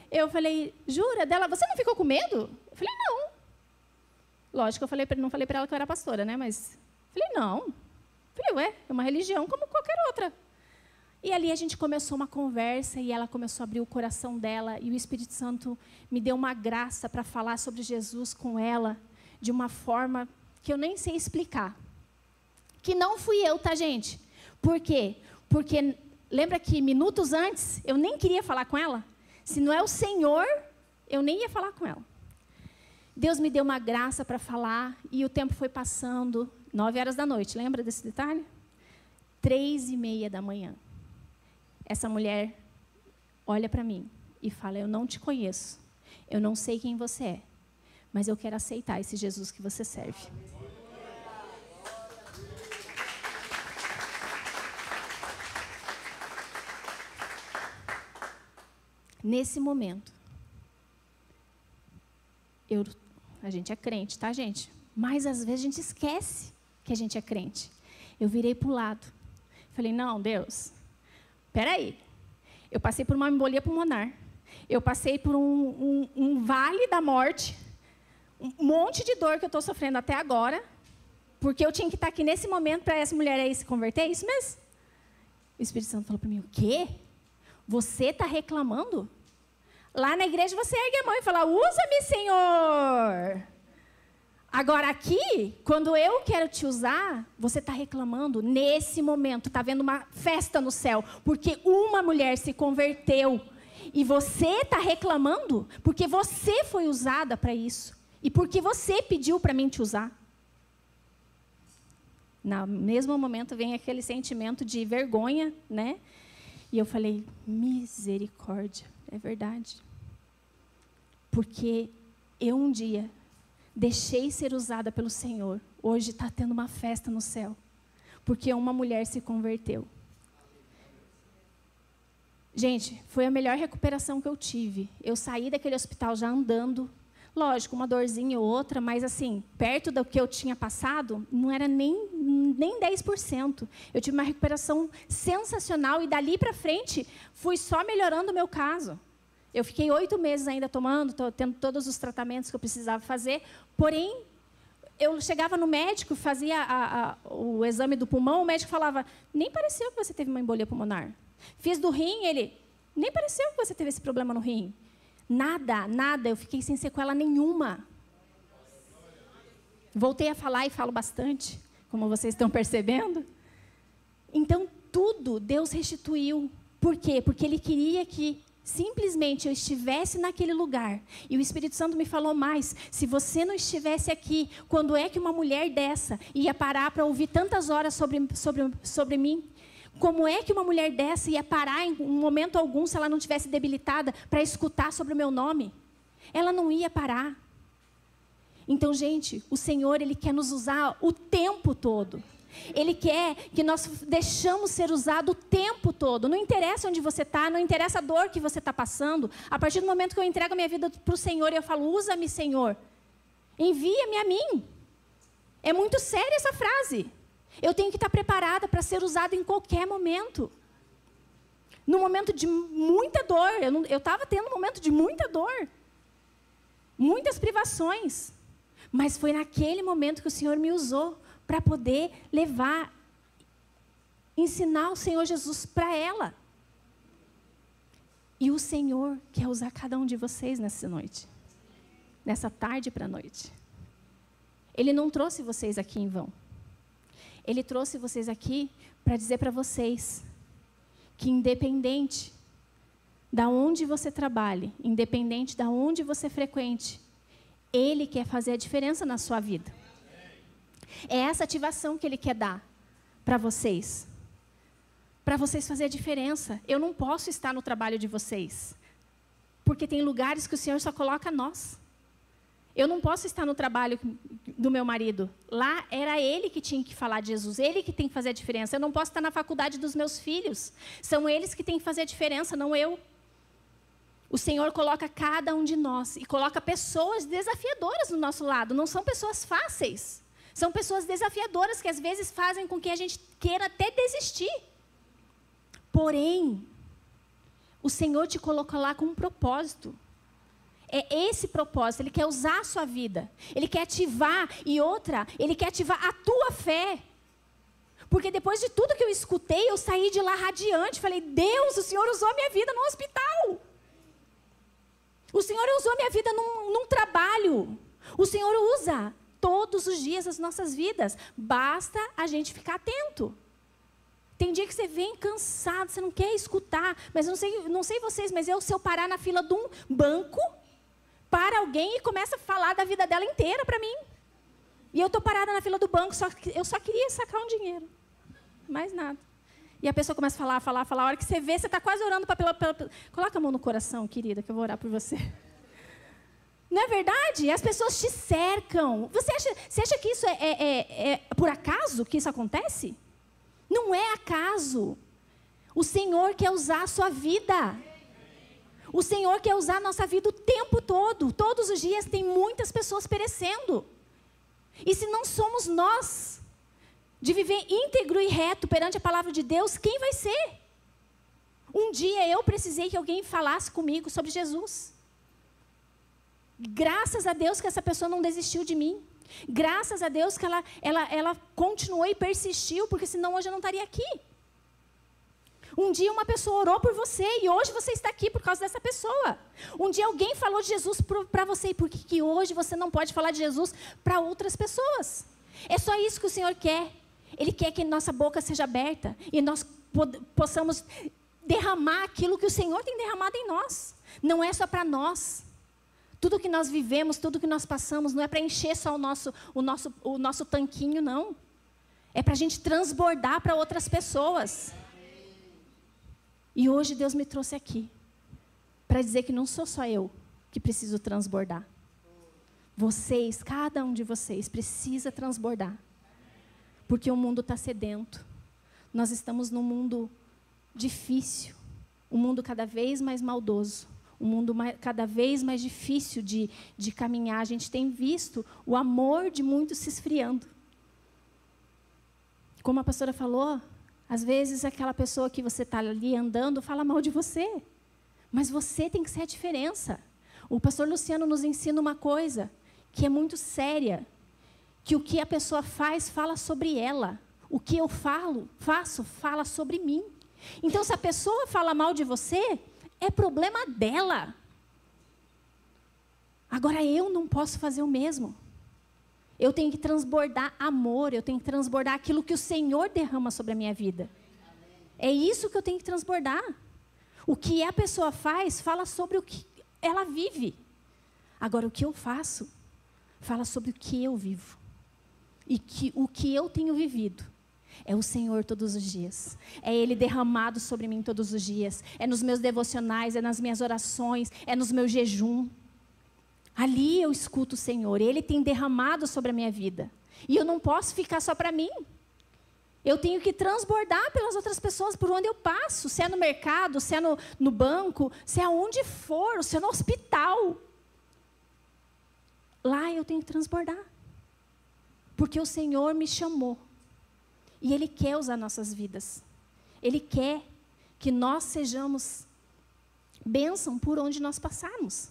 eu falei, jura? Dela, você não ficou com medo? Eu falei, não. Lógico, não falei para ela que eu era pastora, né? Mas falei, não. Falei, é uma religião como qualquer outra. E ali a gente começou uma conversa e ela começou a abrir o coração dela e o Espírito Santo me deu uma graça para falar sobre Jesus com ela de uma forma que eu nem sei explicar. Que não fui eu, tá, gente? Por quê? Porque lembra que minutos antes eu nem queria falar com ela? Se não é o Senhor, eu nem ia falar com ela. Deus me deu uma graça para falar e o tempo foi passando. 9 horas da noite, lembra desse detalhe? 3:30 da manhã. Essa mulher olha para mim e fala, eu não te conheço, eu não sei quem você é, mas eu quero aceitar esse Jesus que você serve. Nesse momento, a gente é crente, tá, gente? Mas, às vezes, a gente esquece que a gente é crente. Eu virei para o lado. Falei, não, Deus, espera aí. Eu passei por uma embolia pulmonar. Eu passei por um vale da morte. Um monte de dor que eu estou sofrendo até agora. Porque eu tinha que estar aqui nesse momento para essa mulher aí se converter. É isso mesmo? O Espírito Santo falou para mim, o quê? Você está reclamando? Lá na igreja você ergue a mão e fala, usa-me, Senhor. Agora aqui, quando eu quero te usar, você está reclamando. Nesse momento, está havendo uma festa no céu. Porque uma mulher se converteu. E você está reclamando porque você foi usada para isso. E porque você pediu para mim te usar. No mesmo momento vem aquele sentimento de vergonha, né? E eu falei, misericórdia, é verdade. Porque eu um dia deixei ser usada pelo Senhor. Hoje está tendo uma festa no céu. Porque uma mulher se converteu. Gente, foi a melhor recuperação que eu tive. Eu saí daquele hospital já andando. Lógico, uma dorzinha ou outra, mas assim, perto do que eu tinha passado, não era nem 10%. Eu tive uma recuperação sensacional e dali para frente, fui só melhorando o meu caso. Eu fiquei 8 meses ainda tomando, tendo todos os tratamentos que eu precisava fazer, porém, eu chegava no médico, fazia o exame do pulmão, o médico falava, nem pareceu que você teve uma embolia pulmonar. Fiz do rim, ele, nem pareceu que você teve esse problema no rim. Nada, eu fiquei sem sequela nenhuma. Voltei a falar e falo bastante, como vocês estão percebendo. Então, tudo Deus restituiu. Por quê? Porque Ele queria que simplesmente eu estivesse naquele lugar. E o Espírito Santo me falou mais, se você não estivesse aqui, quando é que uma mulher dessa ia parar para ouvir tantas horas sobre mim? Como é que uma mulher dessa ia parar em um momento algum, se ela não tivesse debilitada, para escutar sobre o meu nome? Ela não ia parar. Então, gente, o Senhor, Ele quer nos usar o tempo todo. Ele quer que nós deixamos ser usado o tempo todo. Não interessa onde você está, não interessa a dor que você está passando. A partir do momento que eu entrego a minha vida para o Senhor, eu falo, usa-me, Senhor. Envia-me a mim. É muito séria essa frase. Eu tenho que estar preparada para ser usada em qualquer momento. No momento de muita dor, eu estava tendo um momento de muita dor. Muitas privações. Mas foi naquele momento que o Senhor me usou para poder levar, ensinar o Senhor Jesus para ela. E o Senhor quer usar cada um de vocês nessa noite. Nessa tarde para a noite. Ele não trouxe vocês aqui em vão. Ele trouxe vocês aqui para dizer para vocês que independente da onde você trabalhe, independente da onde você frequente, Ele quer fazer a diferença na sua vida. É essa ativação que Ele quer dar para vocês fazer a diferença. Eu não posso estar no trabalho de vocês, porque tem lugares que o Senhor só coloca nós. Eu não posso estar no trabalho do meu marido. Lá era ele que tinha que falar de Jesus, ele que tem que fazer a diferença. Eu não posso estar na faculdade dos meus filhos. São eles que têm que fazer a diferença, não eu. O Senhor coloca cada um de nós e coloca pessoas desafiadoras do nosso lado. Não são pessoas fáceis. São pessoas desafiadoras que às vezes fazem com que a gente queira até desistir. Porém, o Senhor te colocou lá com um propósito. É esse propósito, Ele quer usar a sua vida. Ele quer ativar, e outra, Ele quer ativar a tua fé. Porque depois de tudo que eu escutei, eu saí de lá radiante. Falei, Deus, o Senhor usou minha vida no hospital. O Senhor usou minha vida num trabalho. O Senhor usa todos os dias as nossas vidas. Basta a gente ficar atento. Tem dia que você vem cansado, você não quer escutar. Mas não sei vocês, mas se eu parar na fila de um banco, para alguém e começa a falar da vida dela inteira para mim. E eu estou parada na fila do banco, eu só queria sacar um dinheiro. Mais nada. E a pessoa começa a falar. A hora que você vê, você está quase orando Coloca a mão no coração, querida, que eu vou orar por você. Não é verdade? As pessoas te cercam. Você acha que isso é por acaso que isso acontece? Não é acaso. O Senhor quer usar a sua vida. O Senhor quer usar a nossa vida o tempo todo. Todos os dias tem muitas pessoas perecendo. E se não somos nós, de viver íntegro e reto perante a palavra de Deus, quem vai ser? Um dia eu precisei que alguém falasse comigo sobre Jesus. Graças a Deus que essa pessoa não desistiu de mim. Graças a Deus que ela continuou e persistiu, porque senão hoje eu não estaria aqui. Um dia uma pessoa orou por você e hoje você está aqui por causa dessa pessoa. Um dia alguém falou de Jesus para você e por que hoje você não pode falar de Jesus para outras pessoas? É só isso que o Senhor quer. Ele quer que nossa boca seja aberta e nós possamos derramar aquilo que o Senhor tem derramado em nós. Não é só para nós. Tudo que nós vivemos, tudo que nós passamos, não é para encher só o nosso tanquinho, não. É para a gente transbordar para outras pessoas. E hoje Deus me trouxe aqui para dizer que não sou só eu que preciso transbordar. Vocês, cada um de vocês, precisa transbordar. Porque o mundo está sedento. Nós estamos num mundo difícil. Um mundo cada vez mais maldoso. Um mundo cada vez mais difícil de caminhar. A gente tem visto o amor de muitos se esfriando. Como a pastora falou, às vezes aquela pessoa que você está ali andando fala mal de você. Mas você tem que ser a diferença. O pastor Luciano nos ensina uma coisa que é muito séria. Que o que a pessoa faz, fala sobre ela. O que eu faço, fala sobre mim. Então, se a pessoa fala mal de você, é problema dela. Agora, eu não posso fazer o mesmo. Eu tenho que transbordar amor, eu tenho que transbordar aquilo que o Senhor derrama sobre a minha vida. É isso que eu tenho que transbordar. O que a pessoa faz, fala sobre o que ela vive. Agora, o que eu faço, fala sobre o que eu vivo. E o que eu tenho vivido é o Senhor todos os dias. É Ele derramado sobre mim todos os dias. É nos meus devocionais, é nas minhas orações, é nos meus jejum. Ali eu escuto o Senhor. Ele tem derramado sobre a minha vida. E eu não posso ficar só para mim. Eu tenho que transbordar pelas outras pessoas por onde eu passo. Se é no mercado, se é no banco, se é aonde for, se é no hospital. Lá eu tenho que transbordar. Porque o Senhor me chamou. E Ele quer usar nossas vidas. Ele quer que nós sejamos bênção por onde nós passarmos.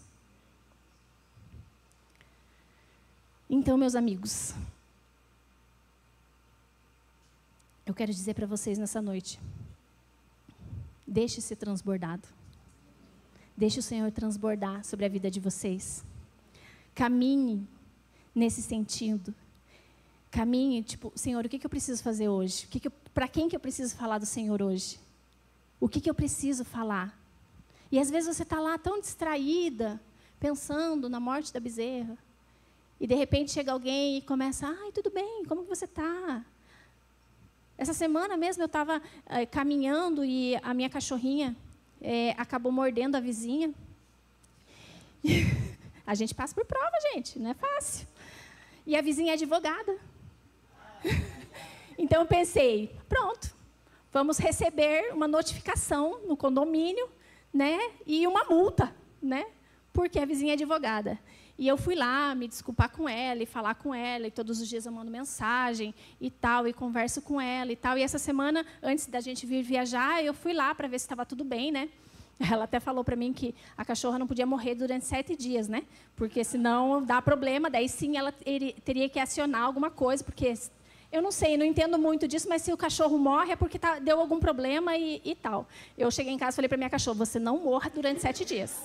Então, meus amigos, eu quero dizer para vocês nessa noite, deixe ser transbordado. Deixe o Senhor transbordar sobre a vida de vocês. Caminhe nesse sentido. Caminhe, tipo, Senhor, o que eu preciso fazer hoje? Para quem que eu preciso falar do Senhor hoje? O que eu preciso falar? E às vezes você está lá tão distraída, pensando na morte da bezerra. E de repente chega alguém e começa, ai, tudo bem, como que você está? Essa semana mesmo eu estava caminhando e a minha cachorrinha acabou mordendo a vizinha. A gente passa por prova, gente, não é fácil. E a vizinha é advogada. Então eu pensei, pronto, vamos receber uma notificação no condomínio, né, e uma multa, né, porque a vizinha é advogada. E eu fui lá me desculpar com ela e falar com ela, e todos os dias eu mando mensagem e tal, e converso com ela e tal. E essa semana, antes da gente vir viajar, eu fui lá para ver se estava tudo bem, né? Ela até falou para mim que a cachorra não podia morrer durante 7 dias, né? Porque senão dá problema, daí sim ela teria que acionar alguma coisa, porque eu não sei, não entendo muito disso, mas se o cachorro morre é porque deu algum problema e tal. Eu cheguei em casa e falei para minha cachorra, você não morra durante 7 dias.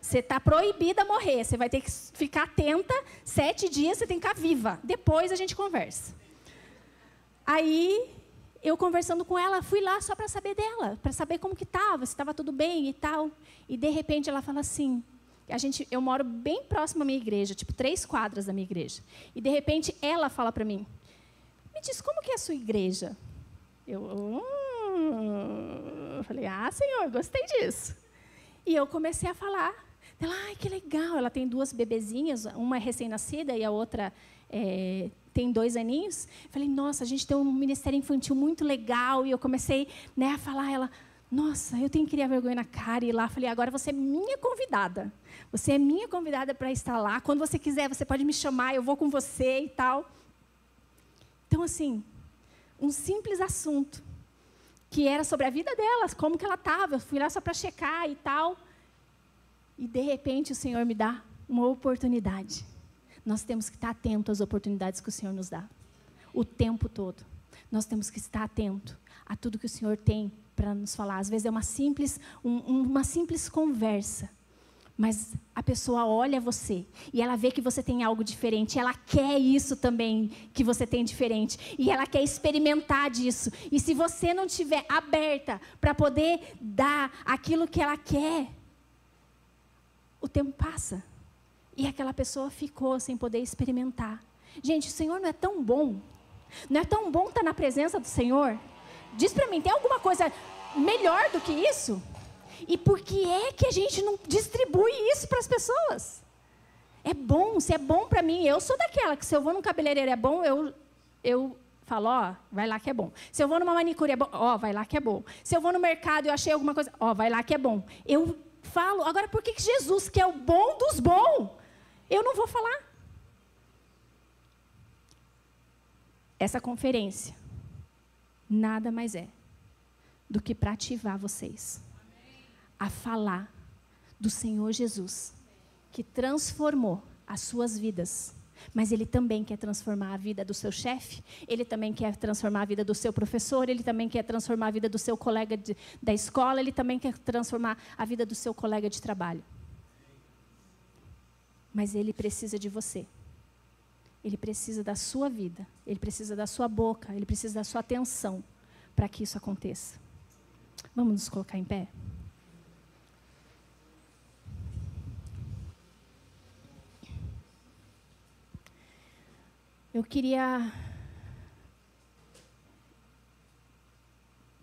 Você está proibida a morrer, você vai ter que ficar atenta, 7 dias você tem que ficar viva. Depois a gente conversa. Aí, eu conversando com ela, fui lá só para saber dela, para saber como que estava, se estava tudo bem e tal. E, de repente, ela fala assim, eu moro bem próximo à minha igreja, tipo 3 quadras da minha igreja. E, de repente, ela fala para mim, me diz, como que é a sua igreja? Eu falei, Senhor, gostei disso. E eu comecei a falar. Ela, ai, que legal. Ela tem 2 bebezinhas, uma é recém-nascida e a outra tem 2 aninhos. Falei, nossa, a gente tem um ministério infantil muito legal. E eu comecei, né, a falar, ela, nossa, eu tenho que criar vergonha na cara e ir lá. Falei, agora você é minha convidada. Você é minha convidada para estar lá. Quando você quiser, você pode me chamar, eu vou com você e tal. Então, assim, um simples assunto que era sobre a vida delas, como que ela estava. Eu fui lá só para checar e tal. E, de repente, o Senhor me dá uma oportunidade. Nós temos que estar atentos às oportunidades que o Senhor nos dá. O tempo todo. Nós temos que estar atentos a tudo que o Senhor tem para nos falar. Às vezes é uma simples conversa. Mas a pessoa olha você e ela vê que você tem algo diferente. Ela quer isso também que você tem diferente. E ela quer experimentar disso. E se você não estiver aberta para poder dar aquilo que ela quer, o tempo passa. E aquela pessoa ficou sem poder experimentar. Gente, o Senhor não é tão bom? Não é tão bom estar na presença do Senhor? Diz para mim, tem alguma coisa melhor do que isso? E por que é que a gente não distribui isso para as pessoas? É bom, se é bom para mim, eu sou daquela que se eu vou num cabeleireiro é bom, eu falo, ó, vai lá que é bom. Se eu vou numa manicure, é bom, ó, vai lá que é bom. Se eu vou no mercado e eu achei alguma coisa, ó, vai lá que é bom. Eu falo, agora por que Jesus, que é o bom dos bons, eu não vou falar? Essa conferência nada mais é do que para ativar vocês a falar do Senhor Jesus, que transformou as suas vidas. Mas Ele também quer transformar a vida do seu chefe, Ele também quer transformar a vida do seu professor, Ele também quer transformar a vida do seu colega da escola, Ele também quer transformar a vida do seu colega de trabalho. Mas Ele precisa de você. Ele precisa da sua vida, Ele precisa da sua boca, Ele precisa da sua atenção para que isso aconteça. Vamos nos colocar em pé? Eu queria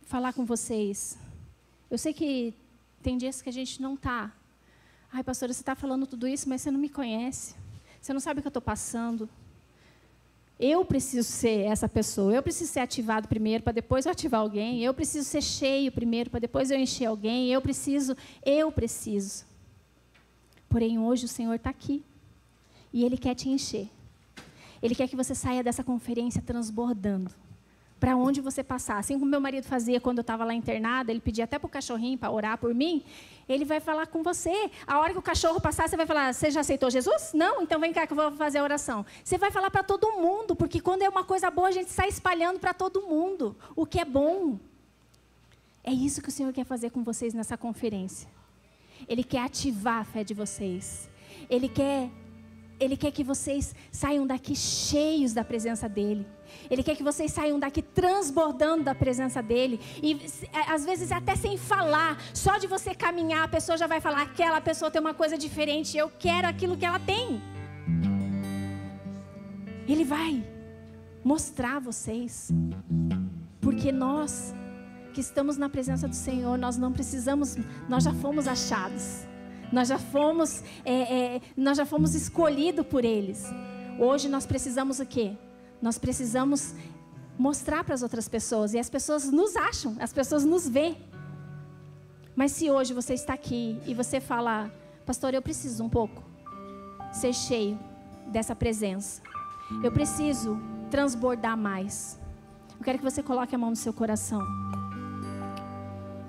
falar com vocês. Eu sei que tem dias que a gente não está. Ai, pastora, você está falando tudo isso, mas você não me conhece. Você não sabe o que eu estou passando. Eu preciso ser essa pessoa. Eu preciso ser ativado primeiro, para depois eu ativar alguém. Eu preciso ser cheio primeiro, para depois eu encher alguém. Eu preciso. Porém, hoje o Senhor está aqui. E Ele quer te encher. Ele quer que você saia dessa conferência transbordando. Para onde você passar. Assim como meu marido fazia quando eu estava lá internada, ele pedia até para o cachorrinho para orar por mim, ele vai falar com você. A hora que o cachorro passar, você vai falar, você já aceitou Jesus? Não? Então vem cá que eu vou fazer a oração. Você vai falar para todo mundo, porque quando é uma coisa boa, a gente sai espalhando para todo mundo. O que é bom. É isso que o Senhor quer fazer com vocês nessa conferência. Ele quer ativar a fé de vocês. Ele quer que vocês saiam daqui cheios da presença dEle. Ele quer que vocês saiam daqui transbordando da presença dEle. E às vezes até sem falar, só de você caminhar, a pessoa já vai falar, aquela pessoa tem uma coisa diferente, eu quero aquilo que ela tem. Ele vai mostrar a vocês. Porque nós que estamos na presença do Senhor, nós não precisamos, nós já fomos achados. Nós já fomos escolhidos por eles. Hoje nós precisamos o quê? Nós precisamos mostrar para as outras pessoas. E as pessoas nos acham, as pessoas nos veem. Mas se hoje você está aqui e você fala, pastor, eu preciso um pouco ser cheio dessa presença. Eu preciso transbordar mais. Eu quero que você coloque a mão no seu coração.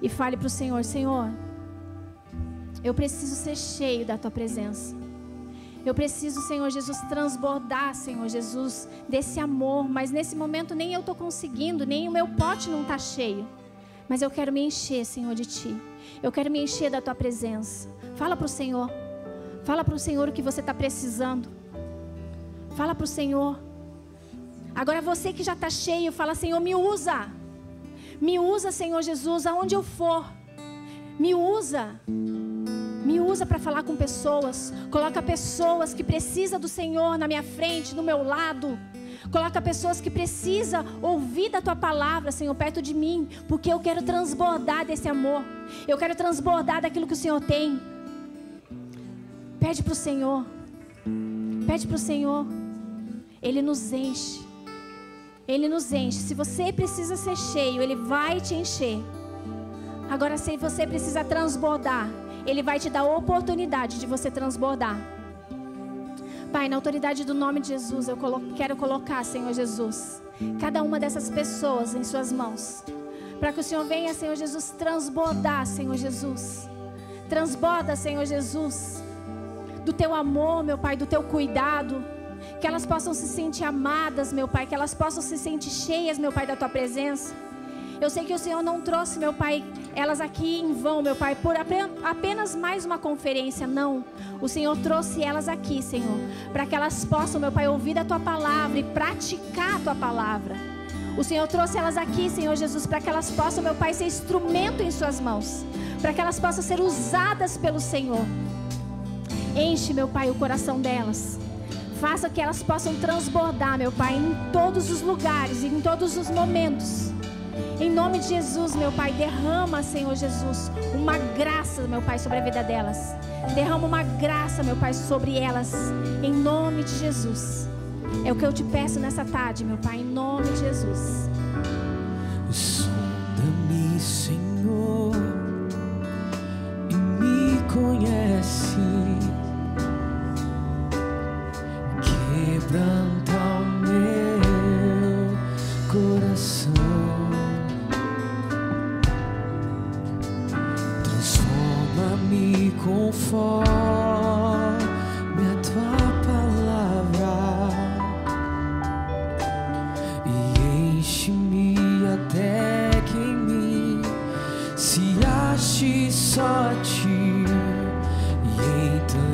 E fale para o Senhor, Senhor, eu preciso ser cheio da Tua presença. Eu preciso, Senhor Jesus, transbordar, Senhor Jesus, desse amor. Mas nesse momento nem eu estou conseguindo, nem o meu pote não está cheio. Mas eu quero me encher, Senhor, de Ti. Eu quero me encher da Tua presença. Fala para o Senhor. Fala para o Senhor o que você está precisando. Fala para o Senhor. Agora você que já está cheio, fala, Senhor, me usa. Me usa, Senhor Jesus, aonde eu for. Me usa. Me usa para falar com pessoas. Coloca pessoas que precisam do Senhor na minha frente, no meu lado. Coloca pessoas que precisam ouvir da Tua palavra, Senhor, perto de mim. Porque eu quero transbordar desse amor. Eu quero transbordar daquilo que o Senhor tem. Pede para o Senhor. Pede para o Senhor. Ele nos enche. Ele nos enche. Se você precisa ser cheio, Ele vai te encher. Agora, se você precisa transbordar, Ele vai te dar a oportunidade de você transbordar. Pai, na autoridade do nome de Jesus, eu quero colocar, Senhor Jesus, cada uma dessas pessoas em suas mãos. Para que o Senhor venha, Senhor Jesus, transbordar, Senhor Jesus. Transborda, Senhor Jesus, do Teu amor, meu Pai, do Teu cuidado. Que elas possam se sentir amadas, meu Pai. Que elas possam se sentir cheias, meu Pai, da Tua presença. Eu sei que o Senhor não trouxe, meu Pai, elas aqui em vão, meu Pai, por apenas mais uma conferência, não. O Senhor trouxe elas aqui, Senhor, para que elas possam, meu Pai, ouvir a Tua palavra e praticar a Tua palavra. O Senhor trouxe elas aqui, Senhor Jesus, para que elas possam, meu Pai, ser instrumento em Suas mãos, para que elas possam ser usadas pelo Senhor. Enche, meu Pai, o coração delas. Faça que elas possam transbordar, meu Pai, em todos os lugares e em todos os momentos. Em nome de Jesus, meu Pai, derrama, Senhor Jesus, uma graça, meu Pai, sobre a vida delas. Derrama uma graça, meu Pai, sobre elas. Em nome de Jesus. É o que eu te peço nessa tarde, meu Pai, em nome de Jesus. Sonda-me, Senhor, e me conhece. Quebranta o meu coração. Transforma-me conforme a tua palavra e enche-me até que em mim se ache só a ti. E então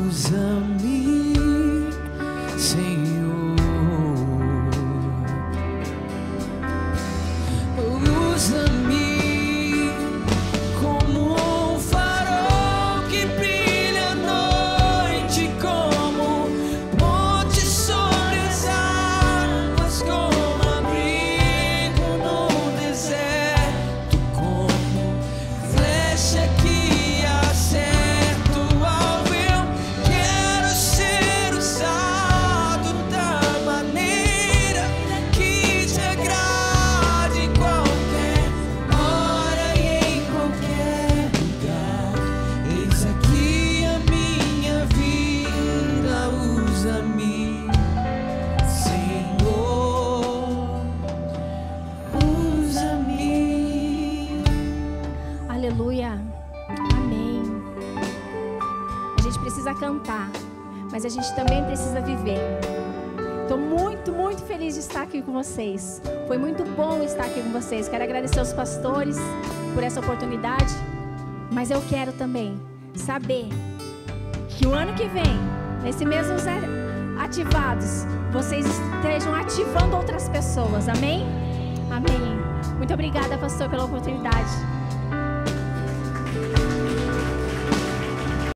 usa-me, Senhor, usa-me como um farol que brilha à noite, como ponte sobre as águas, como abrigo no deserto, como flecha que acerta o alvo. Eu quero ser usado da maneira que te agrade em qualquer hora e em qualquer lugar. Eis aqui a minha vida, usa-me, Senhor, usa-me. Aleluia. Amém. A gente precisa cantar, mas a gente também precisa viver. Estou muito, muito feliz de estar aqui com vocês. Foi muito bom estar aqui com vocês. Quero agradecer aos pastores por essa oportunidade, mas eu quero também saber que o ano que vem, nesse mesmo ativados, vocês estejam ativando outras pessoas. Amém? Amém. Muito obrigada, pastor, pela oportunidade.